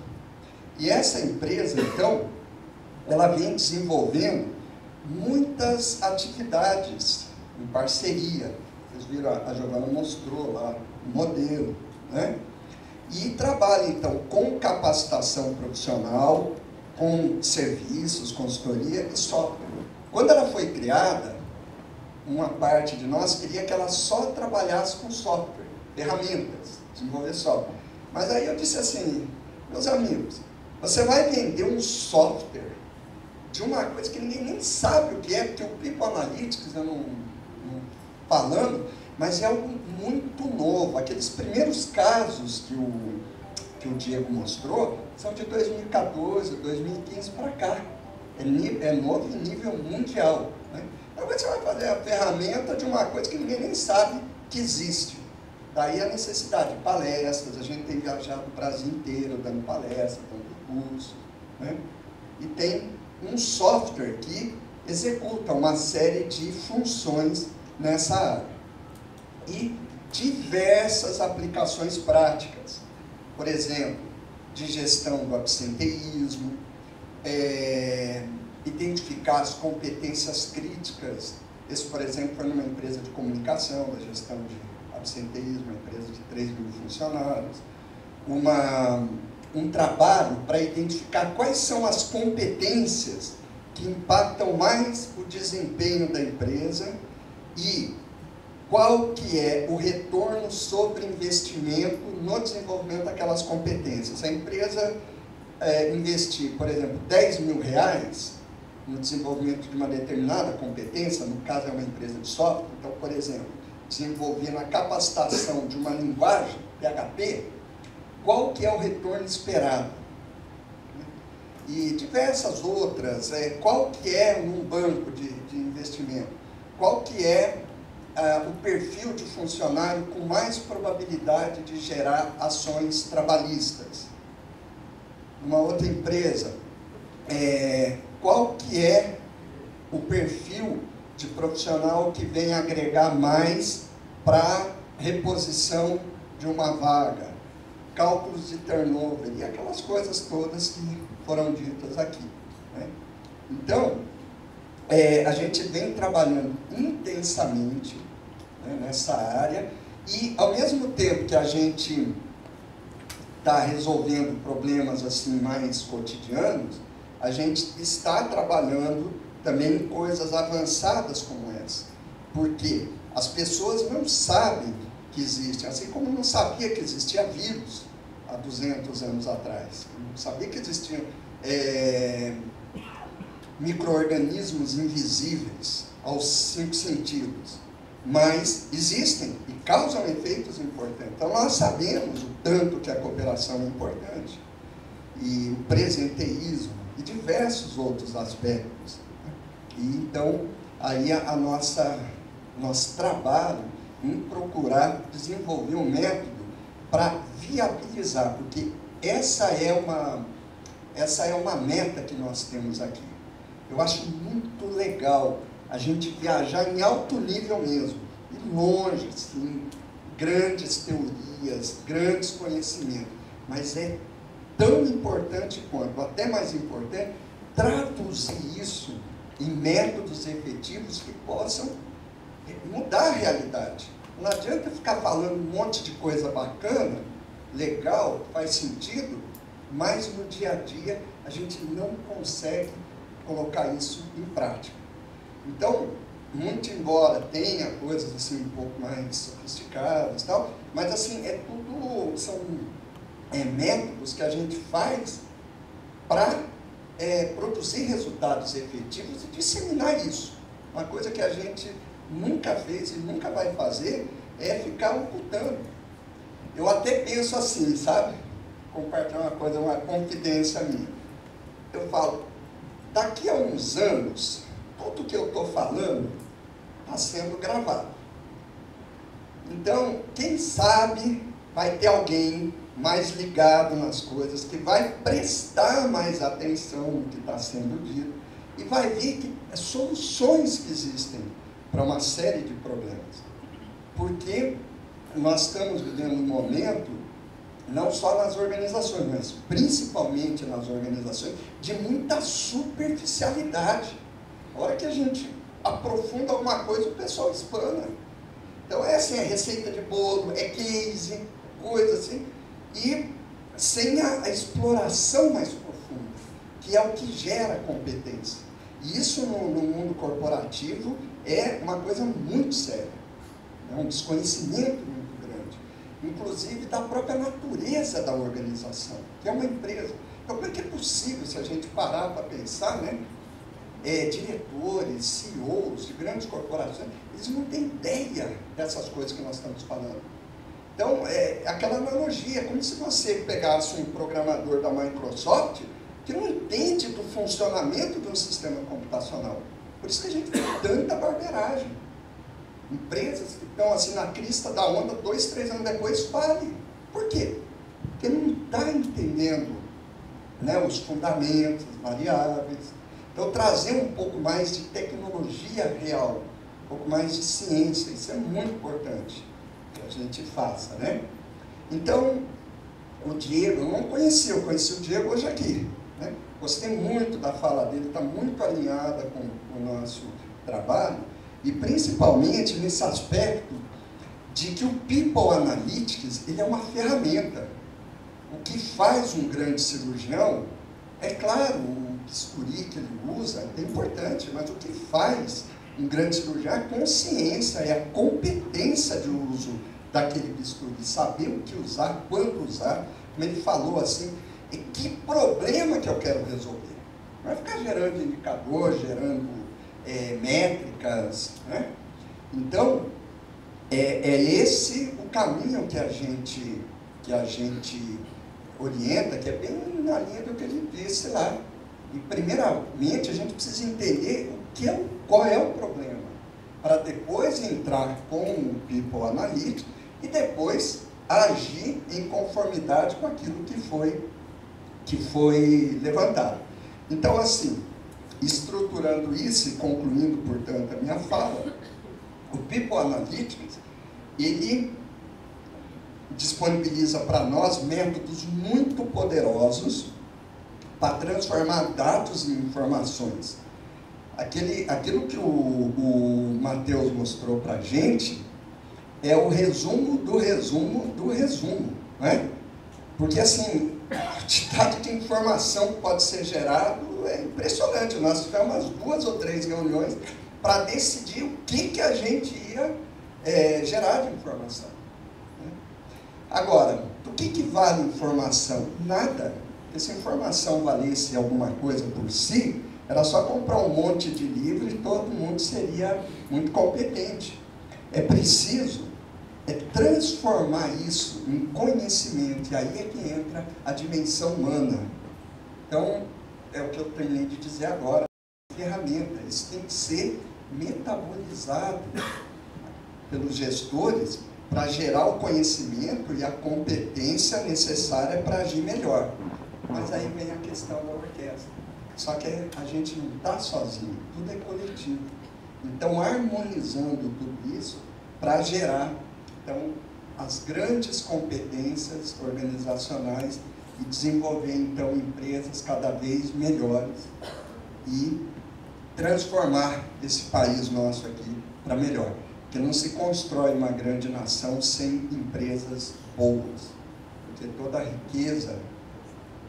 E essa empresa, então, ela vem desenvolvendo muitas atividades em parceria. Vocês viram, a Giovana mostrou lá o modelo, né? E trabalha, então, com capacitação profissional, com serviços, consultoria e software. Quando ela foi criada, uma parte de nós queria que ela só trabalhasse com software, ferramentas, desenvolver software. Mas aí eu disse assim: meus amigos, você vai vender um software de uma coisa que ninguém nem sabe o que é, porque o People Analytics, eu não falando, mas é algo muito novo. Aqueles primeiros casos que o Diego mostrou são de 2014, 2015 para cá. É novo em nível mundial. Né? Então você vai fazer a ferramenta de uma coisa que ninguém nem sabe que existe. Daí a necessidade de palestras, a gente tem viajado o Brasil inteiro dando palestras, dando cursos. Né? E tem um software que executa uma série de funções nessa área. E diversas aplicações práticas. Por exemplo, de gestão do absenteísmo, identificar as competências críticas. Esse, por exemplo, foi numa empresa de comunicação, da gestão de absenteísmo, uma empresa de 3 mil funcionários. Um trabalho para identificar quais são as competências que impactam mais o desempenho da empresa e qual que é o retorno sobre investimento no desenvolvimento daquelas competências. A empresa investir, por exemplo, R$10 mil no desenvolvimento de uma determinada competência, no caso é uma empresa de software, então, por exemplo, desenvolver na capacitação de uma linguagem, PHP, qual que é o retorno esperado? E diversas outras, qual que é um banco de investimento? qual que é o perfil de funcionário com mais probabilidade de gerar ações trabalhistas. Numa outra empresa, qual que é o perfil de profissional que vem agregar mais para reposição de uma vaga, cálculos de turnover e aquelas coisas todas que foram ditas aqui, né? Então, a gente vem trabalhando intensamente, né, nessa área, e ao mesmo tempo que a gente está resolvendo problemas assim mais cotidianos, a gente está trabalhando também em coisas avançadas como essa, porque as pessoas não sabem que existem, assim como não sabia que existia vírus há 200 anos atrás, não sabia que existiam micro-organismos invisíveis aos 5 sentidos, mas existem e causam efeitos importantes. Então nós sabemos o tanto que a cooperação é importante, e o presenteísmo e diversos outros aspectos. E então aí nosso trabalho em procurar desenvolver um método para viabilizar, porque essa é uma meta que nós temos aqui. Eu acho muito legal a gente viajar em alto nível mesmo, e longe, assim, grandes teorias, grandes conhecimentos, mas é tão importante quanto, até mais importante, traduzir isso em métodos efetivos que possam mudar a realidade. Não adianta ficar falando um monte de coisa bacana, legal, faz sentido, mas no dia a dia a gente não consegue colocar isso em prática. Então, muito embora tenha coisas assim um pouco mais sofisticadas e tal, mas assim, são métodos que a gente faz para produzir resultados efetivos e disseminar isso. Uma coisa que a gente nunca fez e nunca vai fazer é ficar ocultando. Eu até penso assim, sabe? Compartilhar uma coisa, uma confidência minha. Eu falo, daqui a uns anos, tudo que eu estou falando está sendo gravado. Então, quem sabe vai ter alguém mais ligado nas coisas, que vai prestar mais atenção no que está sendo dito e vai ver que soluções que existem para uma série de problemas. Porque nós estamos vivendo um momento, não só nas organizações, mas principalmente nas organizações, de muita superficialidade. A hora que a gente aprofunda alguma coisa, o pessoal espana. Então é assim, é receita de bolo, é case, coisa assim, e sem a exploração mais profunda, que é o que gera competência. E isso no mundo corporativo é uma coisa muito séria, é um desconhecimento muito grande, inclusive da própria natureza da organização, que é uma empresa. Então, como é que é possível, se a gente parar para pensar, né? Diretores, CEOs de grandes corporações, eles não têm ideia dessas coisas que nós estamos falando. Então, aquela analogia, como se você pegasse um programador da Microsoft que não entende do funcionamento de um sistema computacional. Por isso que a gente vê tanta barbeiragem. Empresas que estão assim na crista da onda, 2, 3 anos depois, falem. Por quê? Porque não está entendendo, né, os fundamentos, as variáveis. Então, trazer um pouco mais de tecnologia real, um pouco mais de ciência, isso é muito importante que a gente faça, né? Então, o Diego, eu não conhecia, eu conheci o Diego hoje aqui, né? Gostei muito da fala dele, está muito alinhada com o nosso trabalho, e principalmente nesse aspecto de que o People Analytics, ele é uma ferramenta. O que faz um grande cirurgião, é claro, o bisturi que ele usa é importante, mas o que faz um grande cirurgião é a consciência, é a competência de uso daquele bisturi, saber o que usar, quando usar, como ele falou assim, e que problema que eu quero resolver. Não vai ficar gerando indicador, gerando métricas, né? Então, é esse o caminho que a gente orienta, que é bem na linha do que ele disse lá. E, primeiramente, a gente precisa entender qual é o problema. para depois entrar com o People Analytics e depois agir em conformidade com aquilo que foi levantado. Então, assim, estruturando isso e concluindo, portanto, a minha fala, o People Analytics, ele disponibiliza para nós métodos muito poderosos para transformar dados em informações. Aquilo que o Matheus mostrou para a gente é o resumo do resumo do resumo, né? Porque, assim, a quantidade de informação que pode ser gerado é impressionante. Nós tivemos umas 2 ou 3 reuniões para decidir o que a gente ia gerar de informação. Agora, do que vale informação? Nada. Se a informação valesse alguma coisa por si, era só comprar um monte de livro e todo mundo seria muito competente. É preciso transformar isso em conhecimento, e aí é que entra a dimensão humana. Então, é o que eu terminei de dizer agora, ferramenta, isso tem que ser metabolizado pelos gestores para gerar o conhecimento e a competência necessária para agir melhor. Mas aí vem a questão da orquestra. Só que a gente não está sozinho, tudo é coletivo. Então, harmonizando tudo isso para gerar as grandes competências organizacionais e desenvolver, então, empresas cada vez melhores e transformar esse país nosso aqui para melhor. Porque não se constrói uma grande nação sem empresas boas, porque toda a riqueza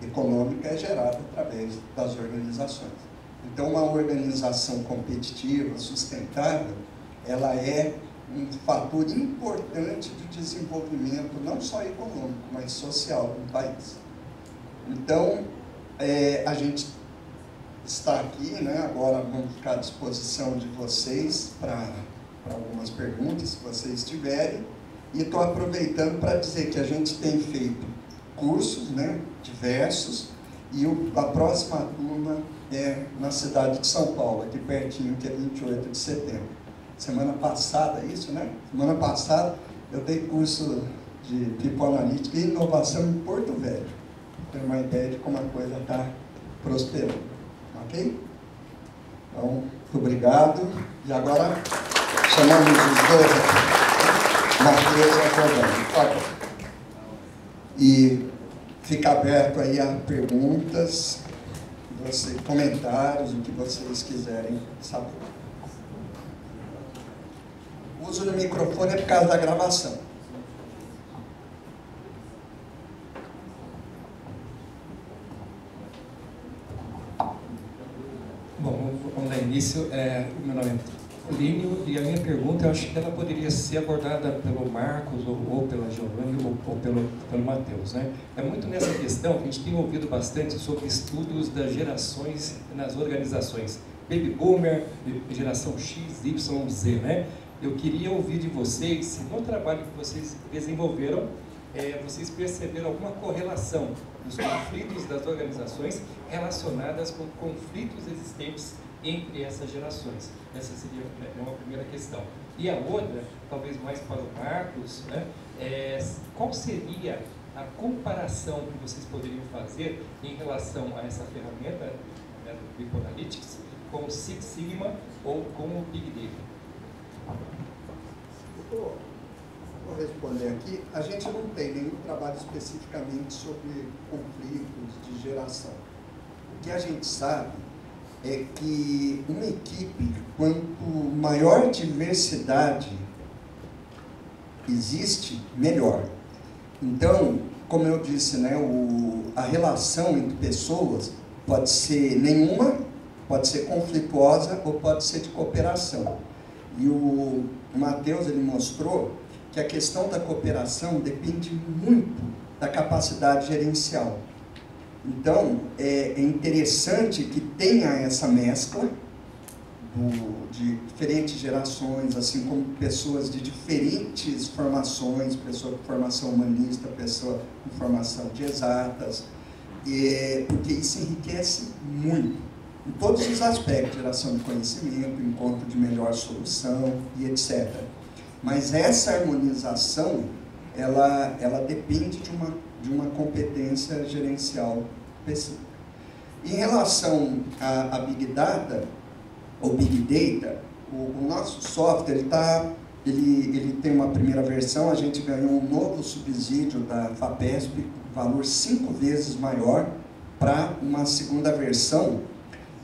econômica é gerada através das organizações. Então, uma organização competitiva, sustentável, ela é um fator importante de desenvolvimento, não só econômico, mas social do país. Então, a gente está aqui, né? Agora vamos ficar à disposição de vocês para algumas perguntas, se vocês tiverem, e estou aproveitando para dizer que a gente tem feito cursos, né, diversos, e a próxima turma é na cidade de São Paulo, aqui pertinho, que é 28 de setembro. Semana passada, isso, né? Semana passada eu dei curso de People Analytics e inovação em Porto Velho. Tenho uma ideia de como a coisa está prosperando. Ok? Então, muito obrigado. E agora chamamos os dois aqui. Matheus e Giovana, por favor. E fica aberto aí a perguntas, comentários, o que vocês quiserem saber. O uso do microfone é por causa da gravação. Bom, vamos dar início. O meu nome é Línio e a minha pergunta, eu acho que ela poderia ser abordada pelo Marcos, ou pela Giovana, ou pelo Matheus, né? É muito nessa questão que a gente tem ouvido bastante sobre estudos das gerações nas organizações. Baby Boomer, geração X, Y, Z, né? Eu queria ouvir de vocês, se no trabalho que vocês desenvolveram, vocês perceberam alguma correlação dos conflitos das organizações relacionadas com conflitos existentes entre essas gerações. Essa seria uma primeira questão. E a outra, talvez mais para o Marcos, né, qual seria a comparação que vocês poderiam fazer em relação a essa ferramenta, né, do People Analytics com o Six Sigma ou com o Big Data? Vou responder aqui. A gente não tem nenhum trabalho especificamente sobre conflitos de geração. O que a gente sabe é que uma equipe, quanto maior diversidade existe, melhor. Então, como eu disse, né, a relação entre pessoas pode ser nenhuma, pode ser conflituosa ou pode ser de cooperação. E o Matheus, ele mostrou que a questão da cooperação depende muito da capacidade gerencial. Então, é interessante que tenha essa mescla de diferentes gerações, assim como pessoas de diferentes formações, pessoa com formação humanista, pessoa com formação de exatas, porque isso enriquece muito. em todos os aspectos, geração de conhecimento, encontro de melhor solução e etc. Mas essa harmonização, ela depende de uma competência gerencial específica. Em relação a Big Data, ou Big Data, o nosso software ele tem uma primeira versão, a gente ganhou um novo subsídio da FAPESP, valor 5 vezes maior, para uma segunda versão.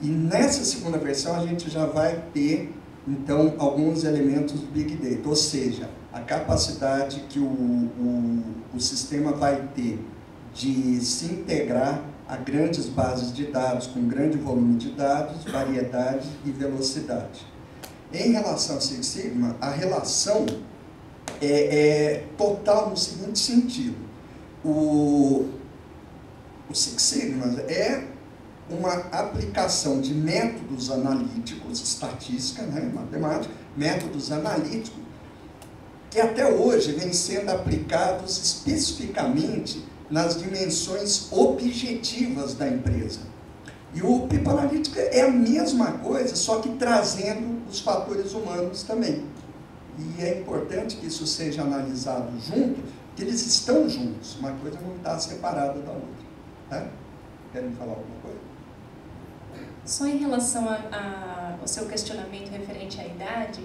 E nessa segunda versão a gente já vai ter, então, alguns elementos do Big Data, ou seja, a capacidade que o sistema vai ter de se integrar a grandes bases de dados, com grande volume de dados, variedade e velocidade. Em relação ao Six Sigma, a relação é total no seguinte sentido. O Six Sigma é uma aplicação de métodos analíticos, estatística, né, matemática, métodos analíticos, que até hoje vêm sendo aplicados especificamente nas dimensões objetivas da empresa. E o People Analytics é a mesma coisa, só que trazendo os fatores humanos também. E é importante que isso seja analisado junto, que eles estão juntos, uma coisa não está separada da outra. Tá? Querem falar alguma coisa? Só em relação ao seu questionamento referente à idade,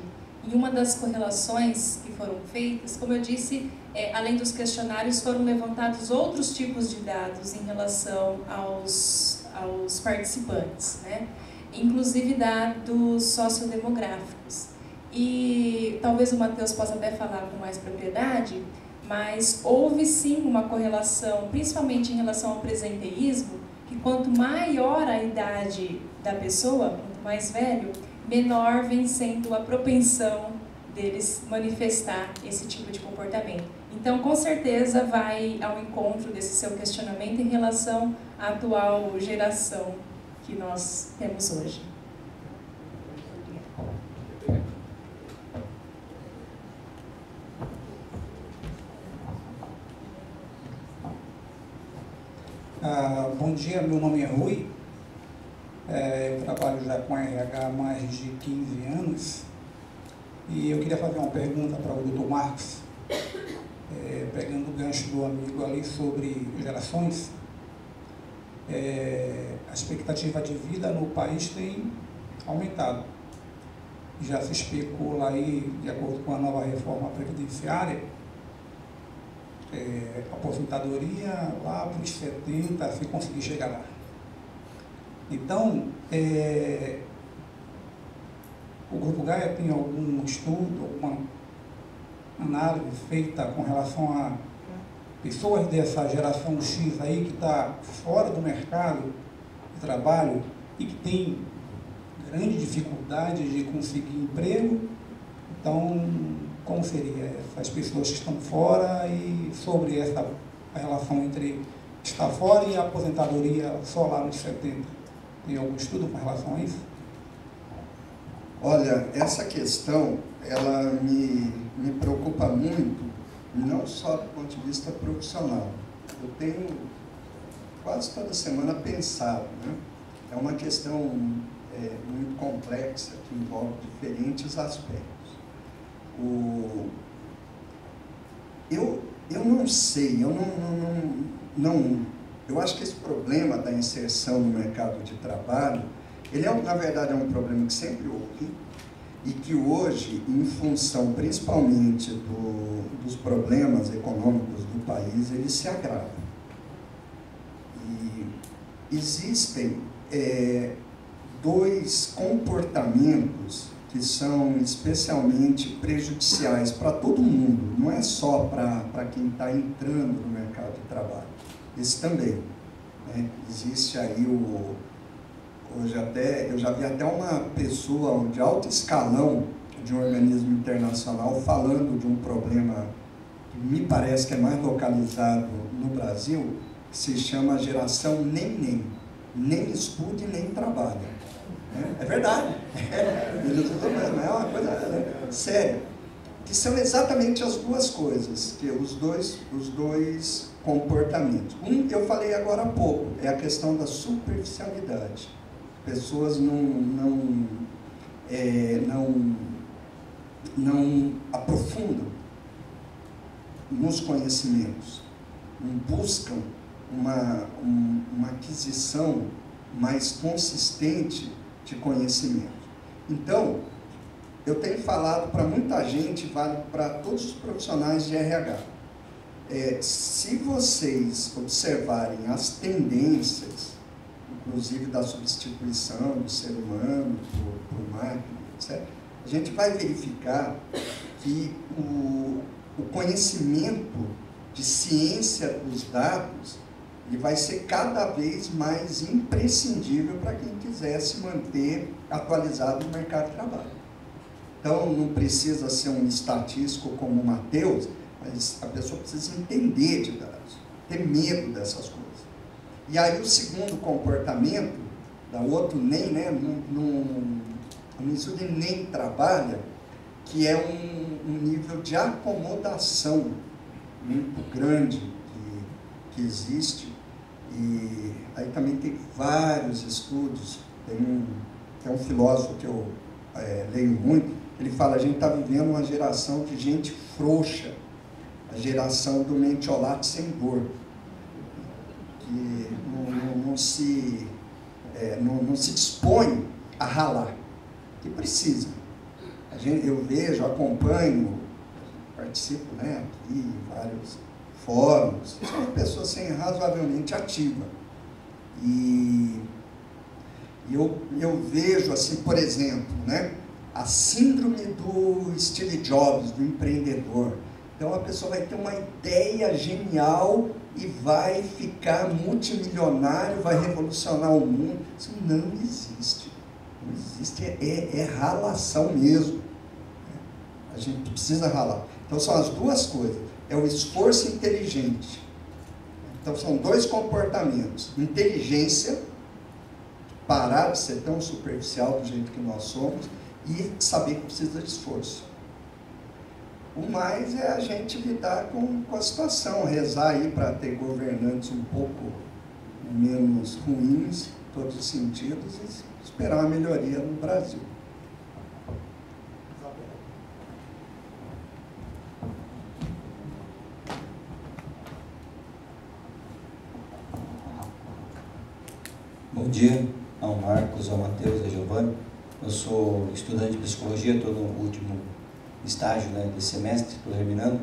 em uma das correlações que foram feitas, como eu disse, além dos questionários, foram levantados outros tipos de dados em relação aos participantes, né? Inclusive dados sociodemográficos. E talvez o Matheus possa até falar com mais propriedade, mas houve sim uma correlação, principalmente em relação ao presenteísmo, que quanto maior a idade da pessoa, quanto mais velho, menor vem sendo a propensão deles manifestar esse tipo de comportamento. Então, com certeza, vai ao encontro desse seu questionamento em relação à atual geração que nós temos hoje. Bom dia, meu nome é Rui, eu trabalho já com RH há mais de 15 anos e eu queria fazer uma pergunta para o Dr. Marcos, pegando o gancho do amigo ali sobre gerações. A expectativa de vida no país tem aumentado. Já se especula aí, de acordo com a nova reforma previdenciária, aposentadoria lá para os 70, se conseguir chegar lá. Então, o Grupo Gaia tem algum estudo, alguma análise feita com relação a pessoas dessa geração X aí que está fora do mercado de trabalho e que tem grande dificuldade de conseguir emprego? Então, como seria essas pessoas que estão fora e sobre a relação entre estar fora e a aposentadoria só lá nos 70? Tem algum estudo com relação a isso? Olha, essa questão, ela me preocupa muito, não só do ponto de vista profissional. Eu tenho quase toda semana pensado, né? É uma questão muito complexa, que envolve diferentes aspectos. Eu não sei, eu acho que esse problema da inserção no mercado de trabalho, ele na verdade é um problema que sempre houve e que hoje, em função principalmente dos problemas econômicos do país, ele se agrava. E existem dois comportamentos que são especialmente prejudiciais para todo mundo, não é só para quem está entrando no mercado de trabalho. Esse também, né? Existe aí eu já vi até uma pessoa de alto escalão de um organismo internacional falando de um problema que me parece que é mais localizado no Brasil, que se chama geração nem estuda e nem trabalha. É verdade, é uma coisa séria, que são exatamente as duas coisas, que os dois comportamentos. Eu falei agora há pouco, é a questão da superficialidade. pessoas não aprofundam nos conhecimentos, não buscam uma aquisição mais consistente de conhecimento. Então, eu tenho falado para muita gente, vale para todos os profissionais de RH, se vocês observarem as tendências, inclusive da substituição do ser humano por máquina, etc., a gente vai verificar que o conhecimento de ciência dos dados ele vai ser cada vez mais imprescindível para quem quiser se manter atualizado no mercado de trabalho. Então, não precisa ser um estatístico como o Matheus, mas a pessoa precisa entender de dados, ter medo dessas coisas. E aí o segundo comportamento, da outro NEM, né, no início de NEM trabalha, que é um nível de acomodação muito grande que existe, e aí também tem vários estudos, tem um filósofo que eu leio muito, ele fala, a gente está vivendo uma geração de gente frouxa, a geração do mentiolate sem dor, que não se dispõe a ralar, que precisa. Eu vejo, acompanho, participo, né, aqui em vários fóruns, sou uma pessoa assim, razoavelmente ativa. E eu vejo, assim, por exemplo, né, a síndrome do Steve Jobs, do empreendedor. Então a pessoa vai ter uma ideia genial e vai ficar multimilionário, vai revolucionar o mundo. Isso não existe. Não existe, é ralação mesmo. A gente precisa ralar. Então são as duas coisas. É o esforço inteligente. Então são dois comportamentos. Inteligência, parar de ser tão superficial do jeito que nós somos, e saber que precisa de esforço. O mais é a gente lidar com a situação, rezar aí para ter governantes um pouco menos ruins, em todos os sentidos, e esperar uma melhoria no Brasil. Bom dia ao Marcos, ao Matheus, a Giovana. Eu sou estudante de psicologia, estou no último estágio, né, desse semestre, estou terminando.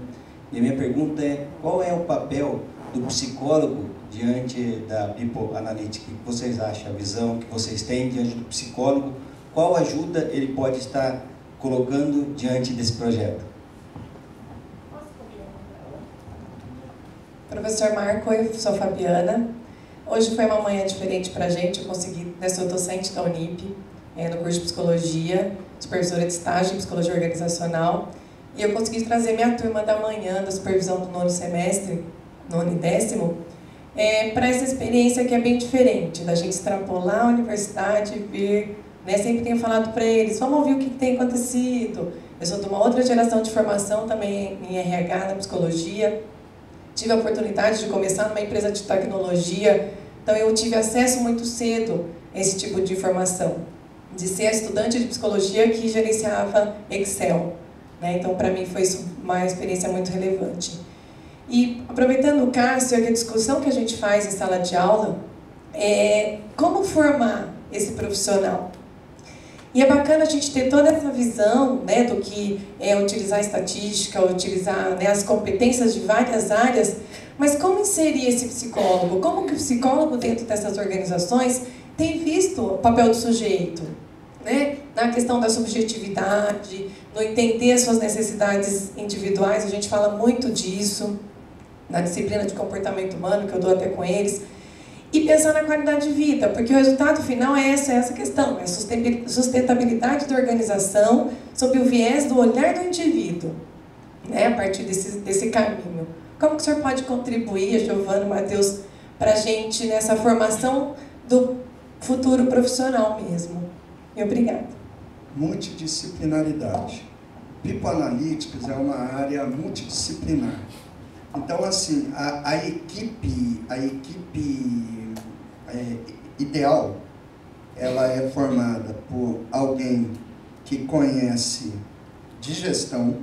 E a minha pergunta é, qual é o papel do psicólogo diante da People Analytics? O que vocês acham? A visão que vocês têm diante do psicólogo? Qual ajuda ele pode estar colocando diante desse projeto? Professor Marco, eu sou a Fabiana. Hoje foi uma manhã diferente para a gente. Eu consegui, eu sou docente da Unip, no curso de Psicologia, supervisora de estágio em Psicologia Organizacional, e eu consegui trazer minha turma da manhã, da supervisão do 9º semestre, 9º e 10º, para essa experiência que é bem diferente, da gente extrapolar a universidade e ver, né, sempre tenho falado para eles, vamos ouvir o que tem acontecido. Eu sou de uma outra geração de formação, também em RH, na psicologia, tive a oportunidade de começar numa empresa de tecnologia, então eu tive acesso muito cedo a esse tipo de informação, de ser estudante de psicologia que gerenciava Excel, né? Então para mim foi uma experiência muito relevante. E aproveitando o Cássio, a discussão que a gente faz em sala de aula é como formar esse profissional. E é bacana a gente ter toda essa visão, né, do que é utilizar a estatística, utilizar, né, as competências de várias áreas, mas como inserir esse psicólogo? Como que o psicólogo dentro dessas organizações tem visto o papel do sujeito, né? Na questão da subjetividade, no entender as suas necessidades individuais, a gente fala muito disso, na disciplina de comportamento humano, que eu dou até com eles, e pensar na qualidade de vida, porque o resultado final é essa questão, é a sustentabilidade da organização sob o viés do olhar do indivíduo, né? A partir desse caminho. Como que o senhor pode contribuir, Giovana, Matheus, para a gente nessa formação do futuro profissional mesmo? E obrigada. Multidisciplinaridade. People Analytics é uma área multidisciplinar. Então, assim, a equipe ideal ela é formada por alguém que conhece de gestão,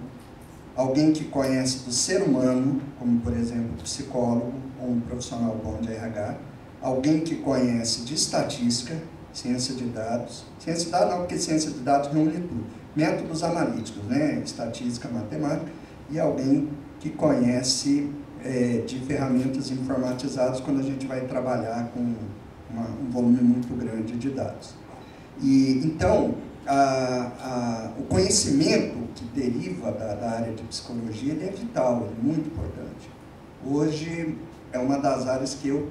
alguém que conhece do ser humano, como por exemplo psicólogo ou um profissional bom de RH, alguém que conhece de estatística, ciência de dados não, porque ciência de dados reúne tudo, métodos analíticos, né? Estatística, matemática, e alguém que conhece de ferramentas informatizadas quando a gente vai trabalhar com um volume muito grande de dados. E então, o conhecimento que deriva da área de psicologia, ele é vital, ele é muito importante. Hoje é uma das áreas que eu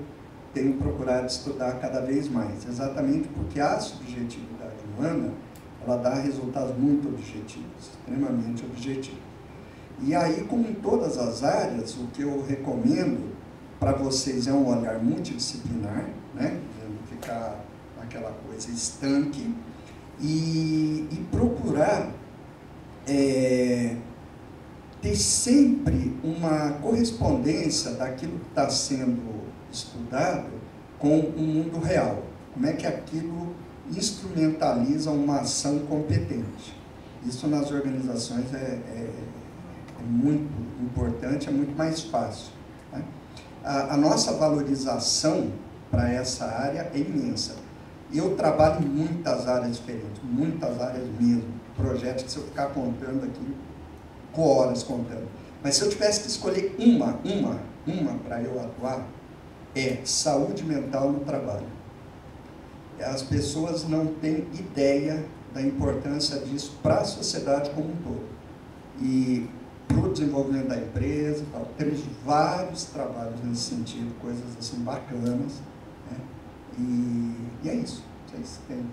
tenho procurado estudar cada vez mais, exatamente porque a subjetividade humana, ela dá resultados muito objetivos, extremamente objetivos. E aí, como em todas as áreas, o que eu recomendo para vocês é um olhar multidisciplinar, né? Não ficar aquela coisa estanque, e procurar ter sempre uma correspondência daquilo que está sendo estudado com o mundo real. Como é que aquilo instrumentaliza uma ação competente. Isso nas organizações é muito importante, é muito mais fácil, né? A nossa valorização para essa área é imensa. Eu trabalho em muitas áreas diferentes, muitas áreas mesmo, projetos que se eu ficar contando aqui, horas contando. Mas se eu tivesse que escolher uma para eu atuar, é saúde mental no trabalho. As pessoas não têm ideia da importância disso para a sociedade como um todo. E para o desenvolvimento da empresa, temos vários trabalhos nesse sentido, coisas assim bacanas, né? E é isso. Vocês têm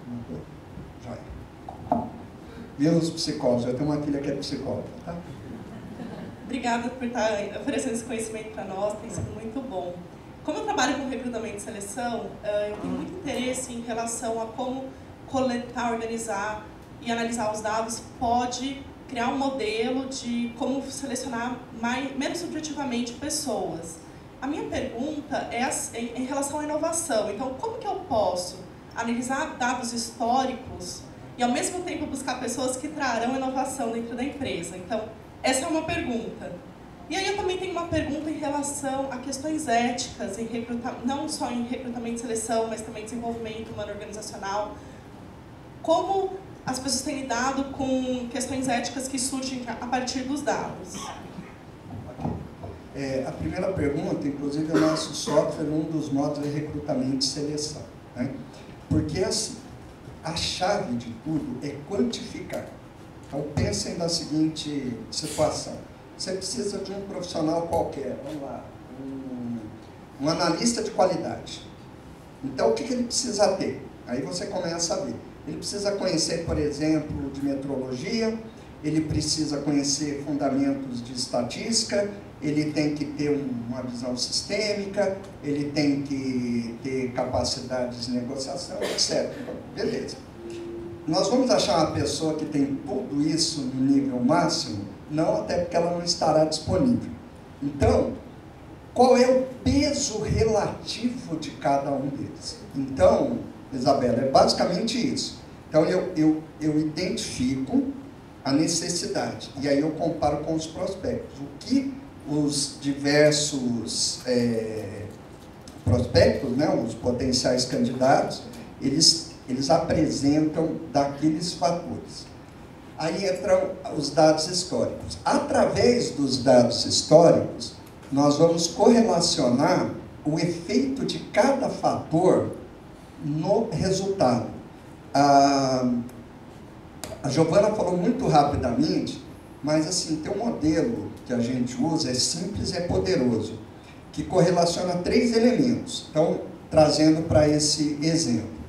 uma coisa? Joia. Viu os psicólogos? Eu tenho uma filha que é psicóloga, tá? Obrigada por estar oferecendo esse conhecimento para nós, tem sido muito bom. Como eu trabalho com recrutamento e seleção, eu tenho muito interesse em relação a como coletar, organizar e analisar os dados pode criar um modelo de como selecionar menos subjetivamente pessoas. A minha pergunta é em relação à inovação. Então, como que eu posso analisar dados históricos e, ao mesmo tempo, buscar pessoas que trarão inovação dentro da empresa? Então, essa é uma pergunta. E aí eu também tenho uma pergunta em relação a questões éticas, não só em recrutamento e seleção, mas também desenvolvimento humano organizacional. Como as pessoas têm lidado com questões éticas que surgem a partir dos dados? A primeira pergunta, inclusive, o nosso software, um dos modos é recrutamento e seleção, né? Porque, assim, a chave de tudo é quantificar. Então, pensem na seguinte situação. Você precisa de um profissional qualquer, vamos lá, um analista de qualidade. Então, o que ele precisa ter? Aí você começa a ver. Ele precisa conhecer, por exemplo, de metrologia, ele precisa conhecer fundamentos de estatística, ele tem que ter uma visão sistêmica, ele tem que ter capacidades de negociação, etc. Beleza. Nós vamos achar uma pessoa que tem tudo isso no nível máximo? Não, até porque ela não estará disponível. Então, qual é o peso relativo de cada um deles? Então, Isabela, é basicamente isso. Então, eu identifico a necessidade, e aí eu comparo com os prospectos. O que os diversos prospectos, né, os potenciais candidatos, eles apresentam daqueles fatores. Aí entram os dados históricos. Através dos dados históricos, nós vamos correlacionar o efeito de cada fator no resultado. A Giovana falou muito rapidamente, mas assim, tem um modelo que a gente usa, é simples e é poderoso, que correlaciona 3 elementos. Então, trazendo para esse exemplo.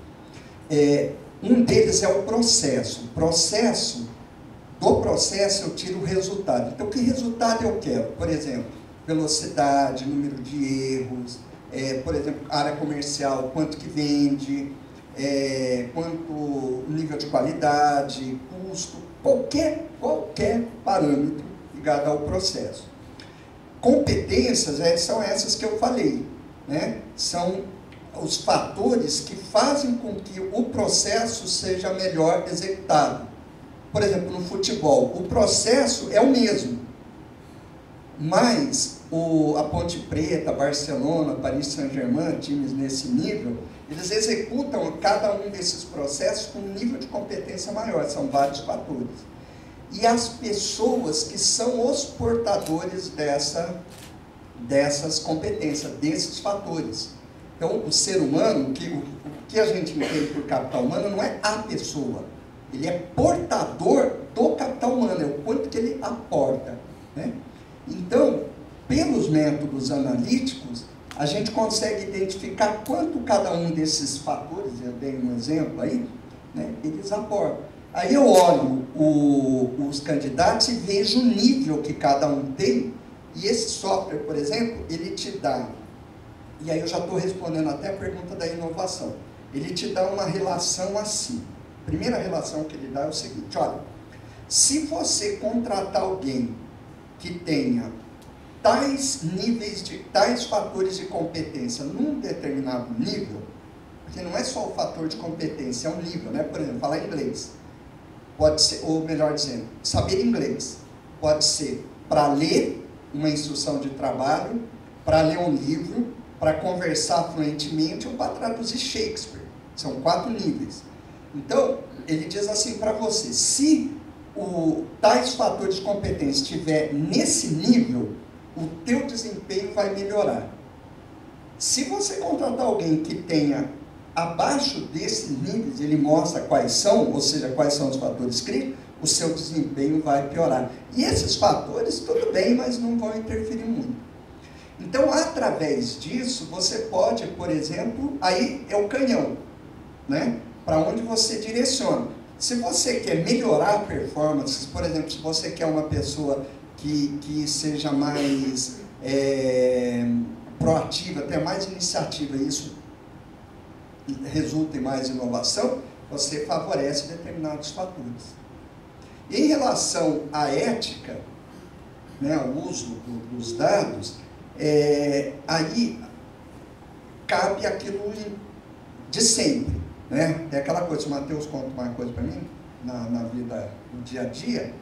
Um deles é o processo. Do processo eu tiro o resultado. Então, que resultado eu quero? Por exemplo, velocidade, número de erros, por exemplo, área comercial, quanto que vende, quanto nível de qualidade, custo, qualquer parâmetro ligado ao processo. Competências são essas que eu falei, né? São os fatores que fazem com que o processo seja melhor executado. Por exemplo, no futebol, o processo é o mesmo, mas a Ponte Preta, Barcelona, Paris Saint-Germain, times nesse nível, eles executam cada um desses processos com um nível de competência maior, são vários fatores. E as pessoas que são os portadores dessas competências, desses fatores. Então, o ser humano, o que a gente entende por capital humano não é a pessoa, ele é portador do capital humano, é o quanto que ele aporta, né? Então, pelos métodos analíticos, a gente consegue identificar quanto cada um desses fatores, eu dei um exemplo aí, né, eles aportam. Aí eu olho os candidatos e vejo o nível que cada um tem, e esse software, por exemplo, ele te dá, e aí eu já estou respondendo até a pergunta da inovação, ele te dá uma relação assim. A primeira relação que ele dá é o seguinte, olha, se você contratar alguém que tenha tais fatores de competência num determinado nível, porque não é só o fator de competência, é um nível, né? Por exemplo, falar inglês, pode ser, ou melhor dizendo, saber inglês, pode ser para ler uma instrução de trabalho, para ler um livro, para conversar fluentemente ou para traduzir Shakespeare. São 4 níveis. Então, ele diz assim para você, se tais fatores de competência estiver nesse nível, o teu desempenho vai melhorar. Se você contratar alguém que tenha abaixo desses níveis, ele mostra quais são, ou seja, quais são os fatores críticos, o seu desempenho vai piorar. E esses fatores, tudo bem, mas não vão interferir muito. Então, através disso, você pode, por exemplo, aí é o canhão, né? Para onde você direciona. Se você quer melhorar a performance, por exemplo, se você quer uma pessoa que seja mais proativa, tenha mais iniciativa, e isso resulta em mais inovação, você favorece determinados fatores. Em relação à ética, né, ao uso dos dados, aí cabe aquilo de sempre, né? É aquela coisa, se o Matheus conta uma coisa para mim, na vida, no dia a dia,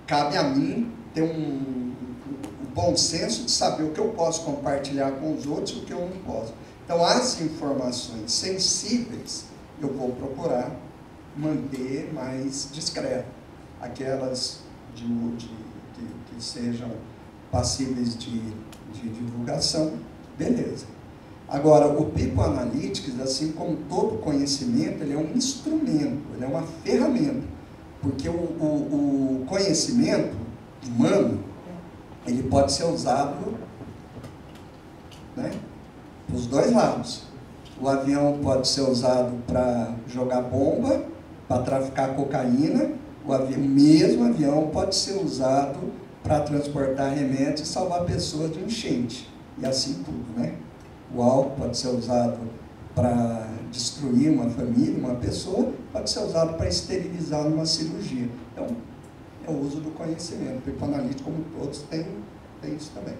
cabe a mim ter um bom senso de saber o que eu posso compartilhar com os outros e o que eu não posso. Então, as informações sensíveis, eu vou procurar manter mais discreto. Aquelas que sejam passíveis de divulgação, beleza. Agora, o People Analytics, assim como todo conhecimento, ele é um instrumento, ele é uma ferramenta. Porque o conhecimento humano, ele pode ser usado, né, dos dois lados. O avião pode ser usado para jogar bomba, para traficar cocaína, o mesmo avião pode ser usado para transportar remédios e salvar pessoas de enchente, e assim tudo, né? O álcool pode ser usado para destruir uma família, uma pessoa, pode ser usado para esterilizar numa cirurgia. Então, é o uso do conhecimento. O People Analytics, como todos, tem isso também.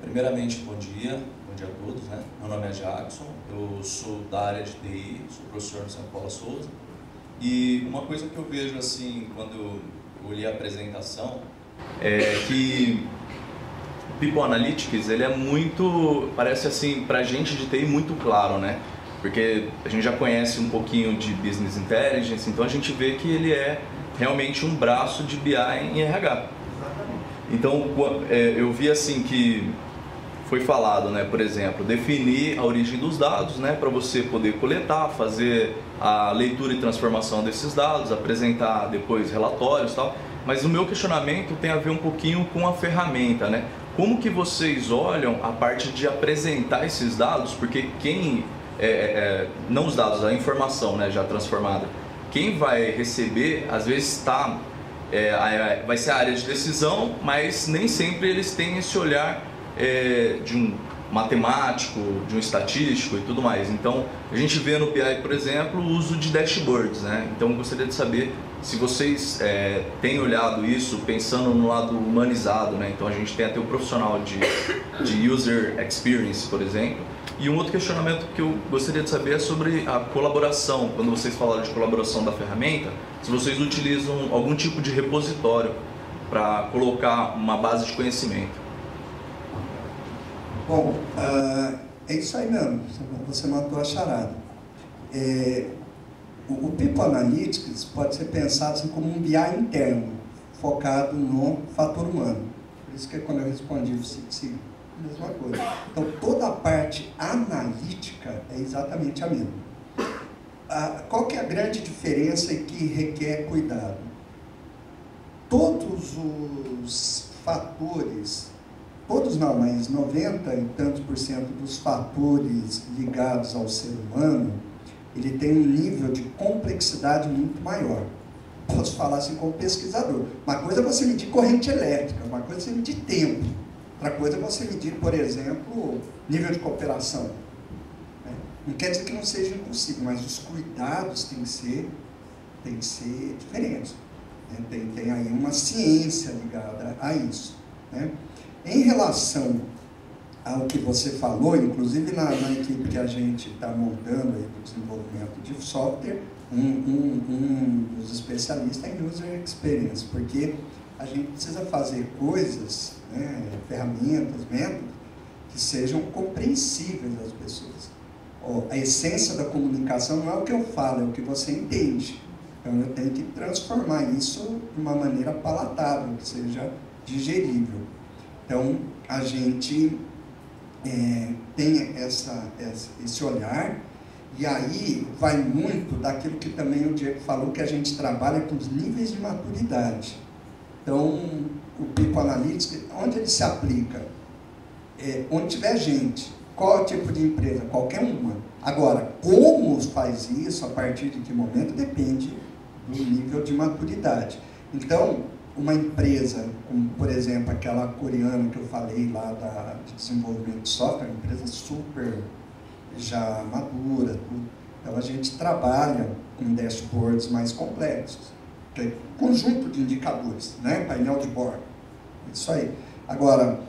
Primeiramente, bom dia a todos, né? Meu nome é Jackson, eu sou da área de TI, sou professor no São Paulo Souza, e uma coisa que eu vejo assim, quando eu olhei a apresentação, é que o People Analytics, ele é muito, parece assim, pra gente de TI muito claro, né? Porque a gente já conhece um pouquinho de Business Intelligence, então a gente vê que ele é realmente um braço de BI em RH. Então, eu vi assim que foi falado, né, por exemplo, definir a origem dos dados, né, para você poder coletar, fazer a leitura e transformação desses dados, apresentar depois relatórios e tal. Mas o meu questionamento tem a ver um pouquinho com a ferramenta, né? Como que vocês olham a parte de apresentar esses dados? Porque quem, não os dados, a informação, né, já transformada, quem vai receber, às vezes está... vai ser a área de decisão, mas nem sempre eles têm esse olhar de matemático, de um estatístico e tudo mais. Então, a gente vê no BI, por exemplo, o uso de dashboards, né? Então, eu gostaria de saber se vocês têm olhado isso pensando no lado humanizado, né? Então, a gente tem até o profissional de User Experience, por exemplo. E um outro questionamento que eu gostaria de saber é sobre a colaboração. Quando vocês falaram de colaboração da ferramenta, se vocês utilizam algum tipo de repositório para colocar uma base de conhecimento. Bom, é isso aí mesmo, você matou a charada. O People Analytics pode ser pensado assim como um BI interno, focado no fator humano. Por isso que quando eu respondi o Six, a mesma coisa. Então, toda a parte analítica é exatamente a mesma. Qual que é a grande diferença e que requer cuidado? Todos os fatores, todos não, mas 90 e tantos % dos fatores ligados ao ser humano, ele tem um nível de complexidade muito maior. Posso falar assim como pesquisador. Uma coisa é você medir corrente elétrica, uma coisa é você medir tempo, outra coisa é você medir, por exemplo, nível de cooperação. Não quer dizer que não seja impossível, mas os cuidados têm que ser diferentes. Tem aí uma ciência ligada a isso. Né? Em relação ao que você falou, inclusive na equipe que a gente está montando aí do desenvolvimento de software, um dos especialistas é em User Experience, porque a gente precisa fazer coisas, né, ferramentas, métodos, que sejam compreensíveis às pessoas. A essência da comunicação não é o que eu falo, é o que você entende. Então eu tenho que transformar isso de uma maneira palatável, que seja digerível. Então a gente tem esse olhar, e aí vai muito daquilo que também o Diego falou, que a gente trabalha com os níveis de maturidade. Então o People Analytics, onde ele se aplica? Onde tiver gente. Qual é o tipo de empresa? Qualquer uma. Agora, como faz isso, a partir de que momento, depende do nível de maturidade. Então, uma empresa, como por exemplo aquela coreana que eu falei lá de desenvolvimento de software, uma empresa super já madura, tudo. Então a gente trabalha com dashboards mais complexos, que é conjunto de indicadores, né? Painel de bordo, isso aí. Agora,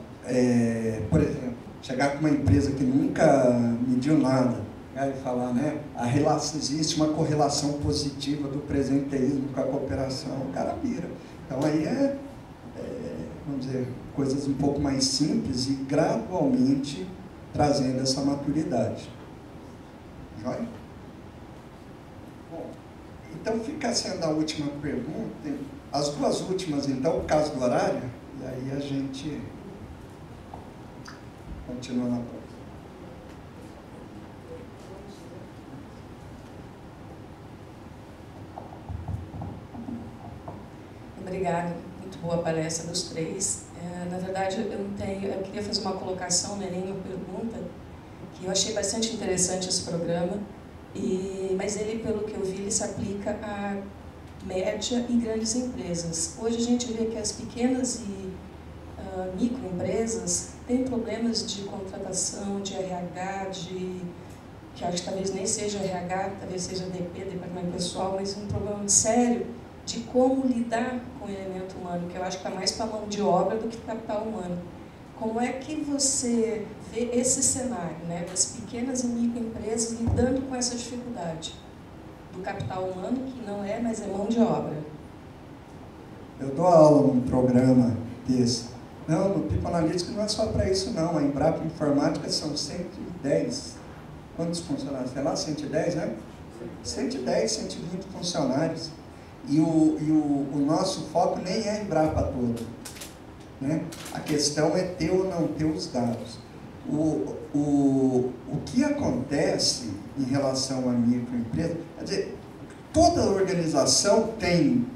por exemplo, chegar com uma empresa que nunca mediu nada, e falar, né, existe uma correlação positiva do presenteísmo com a cooperação, o cara vira. Então aí vamos dizer, coisas um pouco mais simples e gradualmente trazendo essa maturidade. Joia? Bom, então fica sendo a última pergunta, as duas últimas então, por causa do horário, e aí a gente continua na próxima. Obrigada, muito boa a palestra dos três. Na verdade, eu queria fazer uma colocação, nem uma pergunta, que eu achei bastante interessante esse programa, mas ele, pelo que eu vi, ele se aplica a média e grandes empresas. Hoje a gente vê que as pequenas e microempresas têm problemas de contratação, de RH, que acho que talvez nem seja RH, talvez seja DP, Departamento Pessoal, mas um problema sério de como lidar com o elemento humano, que eu acho que está mais para a mão de obra do que capital humano. Como é que você vê esse cenário, né, das pequenas e microempresas lidando com essa dificuldade do capital humano, que não é, mas é mão de obra? Eu dou aula num programa desse. Não, no People Analytics não é só para isso não, a Embrapa Informática são 110, quantos funcionários? Sei lá, 110, né? 110, 120 funcionários. E o nosso foco nem é a Embrapa toda, né? A questão é ter ou não ter os dados. O que acontece em relação à microempresa, quer dizer, toda organização tem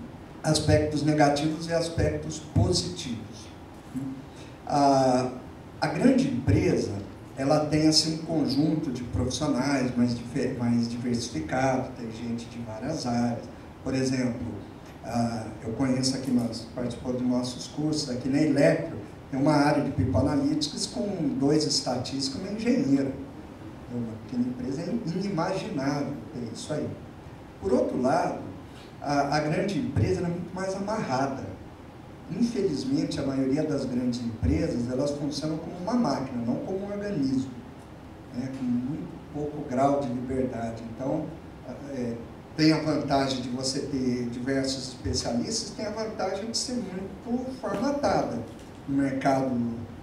aspectos negativos e aspectos positivos. A grande empresa, ela tem assim, um conjunto de profissionais mais diversificado, tem gente de várias áreas. Por exemplo, eu conheço aqui, nós participamos dos nossos cursos, aqui na Electro, Tem uma área de People Analytics com 2 estatísticos e uma engenheira. Uma pequena empresa é inimaginável ter isso aí. Por outro lado, a grande empresa é muito mais amarrada. Infelizmente, a maioria das grandes empresas, elas funcionam como uma máquina, não como um organismo, né, com muito pouco grau de liberdade. Então, tem a vantagem de você ter diversos especialistas, tem a vantagem de ser muito formatada. No mercado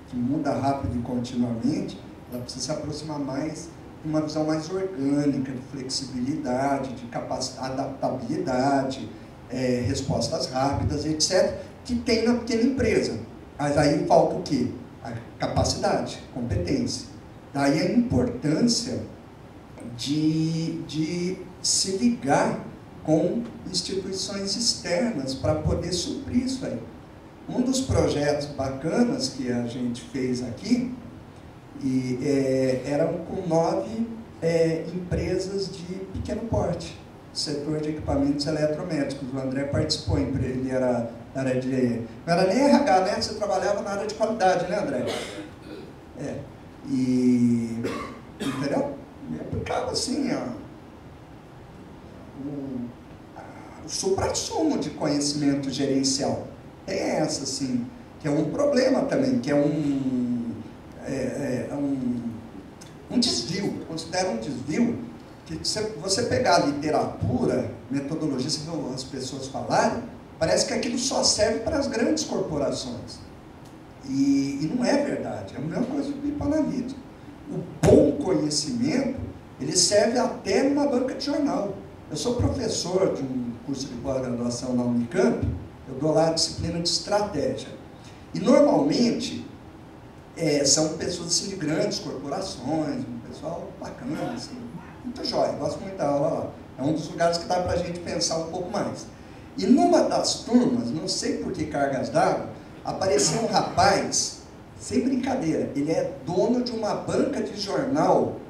que muda rápido e continuamente, ela precisa se aproximar mais de uma visão mais orgânica, de flexibilidade, de capacidade, adaptabilidade, respostas rápidas, etc., que tem na pequena empresa. Mas aí falta o quê? A capacidade, competência. Daí a importância de se ligar com instituições externas para poder suprir isso aí. Um dos projetos bacanas que a gente fez aqui eram com 9 empresas de pequeno porte, setor de equipamentos eletrométricos. O André participou, ele era da área de... Não era nem RH, né? Você trabalhava na área de qualidade, né, André? Entendeu? E aplicava assim, o supra-sumo de conhecimento gerencial. Tem essa, assim, que é um problema também, que é um desvio, eu considero um desvio, que você pegar a literatura, metodologia, você vê as pessoas falarem, parece que aquilo só serve para as grandes corporações. E não é verdade, é a mesma coisa do People Analytics. O bom conhecimento, ele serve até numa banca de jornal. Eu sou professor de um curso de pós-graduação na Unicamp, eu dou lá a disciplina de estratégia. E normalmente são pessoas assim, de grandes corporações, um pessoal bacana, assim, muito jóia, gosto muito da aula lá. É um dos lugares que dá para a gente pensar um pouco mais. E numa das turmas, não sei por que cargas d'água, apareceu um rapaz, sem brincadeira, ele é dono de uma banca de jornal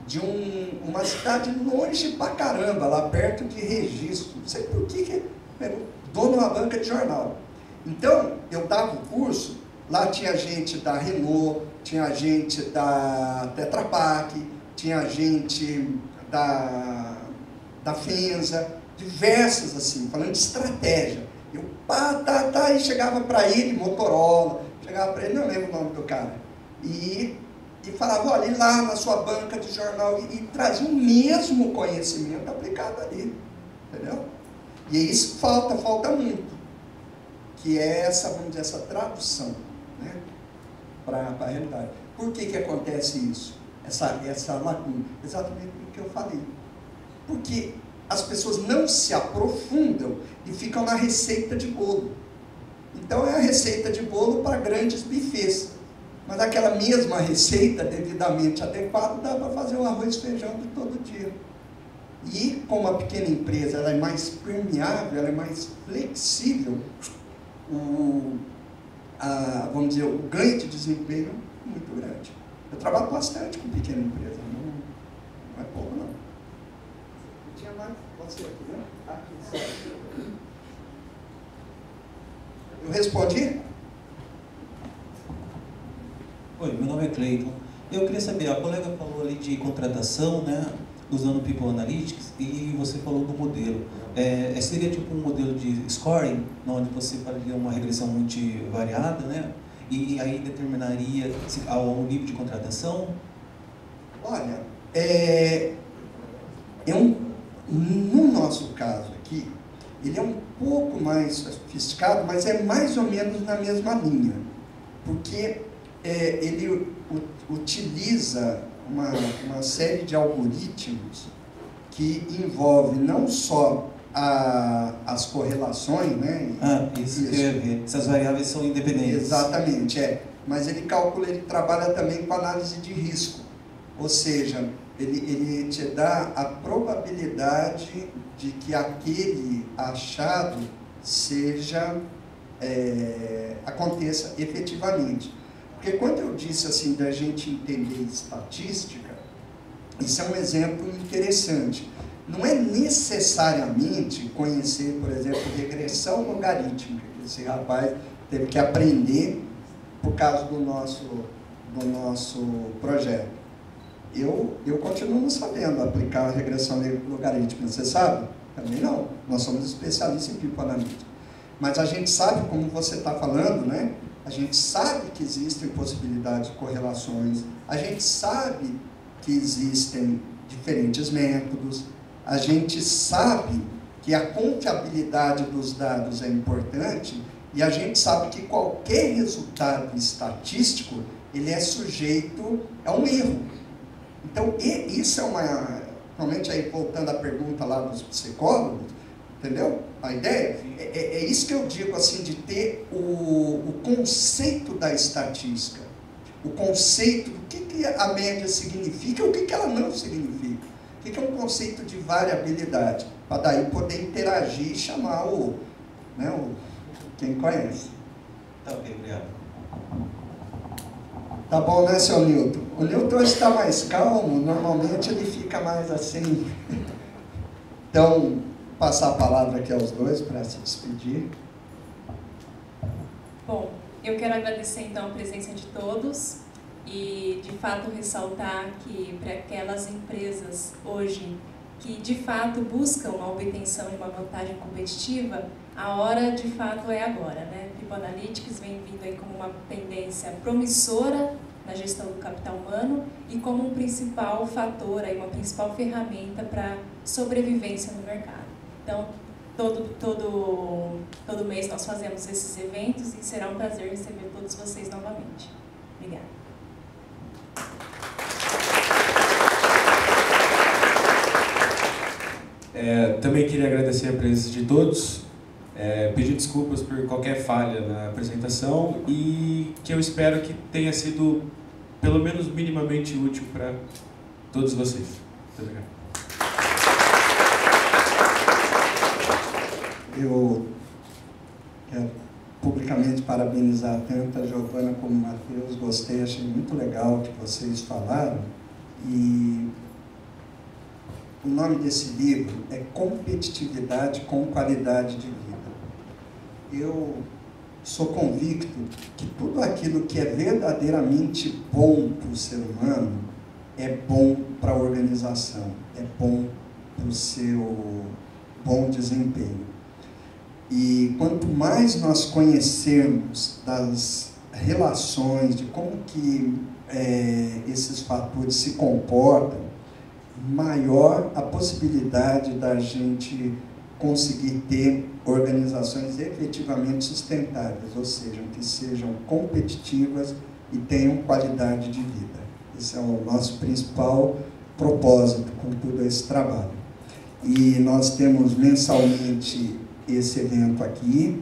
de uma cidade longe pra caramba, lá perto de Registro. Não sei por que é dono de uma banca de jornal. Então, eu dava o curso, lá tinha gente da Renault, tinha gente da Tetra Pak, tinha gente da Fenza, diversas assim, falando de estratégia. Eu, e chegava para ele, Motorola, chegava para ele, não lembro o nome do cara, e falava, olha, ir lá na sua banca de jornal, e trazia o mesmo conhecimento aplicado ali, entendeu? E isso falta muito, que é essa, vamos dizer, essa tradução, né, para a realidade. Por que acontece isso? Essa lacuna, exatamente o que eu falei. Porque as pessoas não se aprofundam e ficam na receita de bolo. Então é a receita de bolo para grandes buffets. Mas aquela mesma receita, devidamente adequada, dá para fazer o arroz e feijão de todo dia. E como a pequena empresa ela é mais permeável, ela é mais flexível, vamos dizer, o ganho de desempenho é muito grande. Eu trabalho bastante com pequena empresa, não é pouco não. Tinha mais você aqui, né? Aqui, eu respondi? Oi, meu nome é Cleiton. Eu queria saber, a colega falou ali de contratação, né, usando o People Analytics, e você falou do modelo. Seria tipo um modelo de scoring, onde você faria uma regressão multivariada, né, e aí determinaria o nível de contratação? Olha, no nosso caso aqui, ele é um pouco mais sofisticado, mas é mais ou menos na mesma linha, porque ele utiliza uma série de algoritmos que envolve não só as correlações, né? Isso que eu ia ver. Essas variáveis são independentes. Exatamente, mas ele trabalha também com análise de risco, ou seja, ele te dá a probabilidade de que aquele achado aconteça efetivamente. Porque quando eu disse assim da gente entender estatística, isso é um exemplo interessante. Não é necessariamente conhecer, por exemplo, regressão logarítmica. Esse rapaz teve que aprender por causa do nosso projeto. Eu continuo não sabendo aplicar a regressão logarítmica, você sabe? Também não. Nós somos especialistas em People Analytics. Mas a gente sabe, como você está falando, né? A gente sabe que existem possibilidades de correlações, a gente sabe que existem diferentes métodos, a gente sabe que a confiabilidade dos dados é importante e a gente sabe que qualquer resultado estatístico ele é sujeito a um erro. Então, isso é uma... Realmente, aí, voltando à pergunta lá dos psicólogos, entendeu? A ideia é isso que eu digo, assim, de ter o conceito da estatística, o conceito do que a média significa e o que ela não significa. O que é um conceito de variabilidade, para daí poder interagir e chamar quem conhece. Tá ok, obrigado. Tá bom, né, seu Newton? O Newton hoje está mais calmo, normalmente ele fica mais assim. Então, passar a palavra aqui aos dois para se despedir. Bom, eu quero agradecer então a presença de todos e de fato ressaltar que para aquelas empresas hoje que de fato buscam a obtenção de uma vantagem competitiva, a hora de fato é agora, né? People Analytics vem vindo aí como uma tendência promissora na gestão do capital humano e como um principal fator, aí, uma principal ferramenta para sobrevivência no mercado. Então, todo mês nós fazemos esses eventos e será um prazer receber todos vocês novamente. Obrigada. Também queria agradecer a presença de todos, pedir desculpas por qualquer falha na apresentação e que eu espero que tenha sido pelo menos minimamente útil para todos vocês. Muito obrigado. Eu quero publicamente parabenizar tanto a Giovana como o Matheus, gostei, achei muito legal o que vocês falaram. E o nome desse livro é Competitividade com Qualidade de Vida. Eu sou convicto que tudo aquilo que é verdadeiramente bom para o ser humano é bom para a organização, é bom para o seu bom desempenho. E quanto mais nós conhecermos das relações, de como que esses fatores se comportam, maior a possibilidade da gente conseguir ter organizações efetivamente sustentáveis, ou seja, que sejam competitivas e tenham qualidade de vida. Esse é o nosso principal propósito com todo esse trabalho. E nós temos mensalmente esse evento aqui,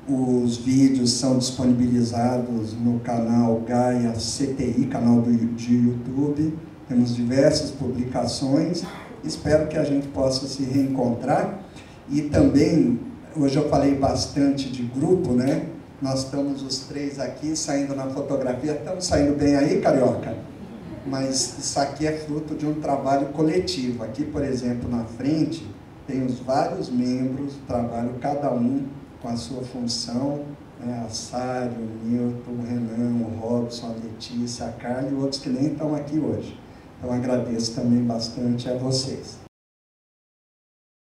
os vídeos são disponibilizados no canal Gaia CTI, canal de YouTube, temos diversas publicações, espero que a gente possa se reencontrar. E também, hoje eu falei bastante de grupo, né? Nós estamos os três aqui, saindo na fotografia, estamos saindo bem aí, Carioca? Mas isso aqui é fruto de um trabalho coletivo. Aqui, por exemplo, na frente, tem os vários membros, trabalham cada um com a sua função, né? A Sário, o Newton, o Renan, o Robson, a Letícia, a Carla e outros que nem estão aqui hoje. Então, agradeço também bastante a vocês.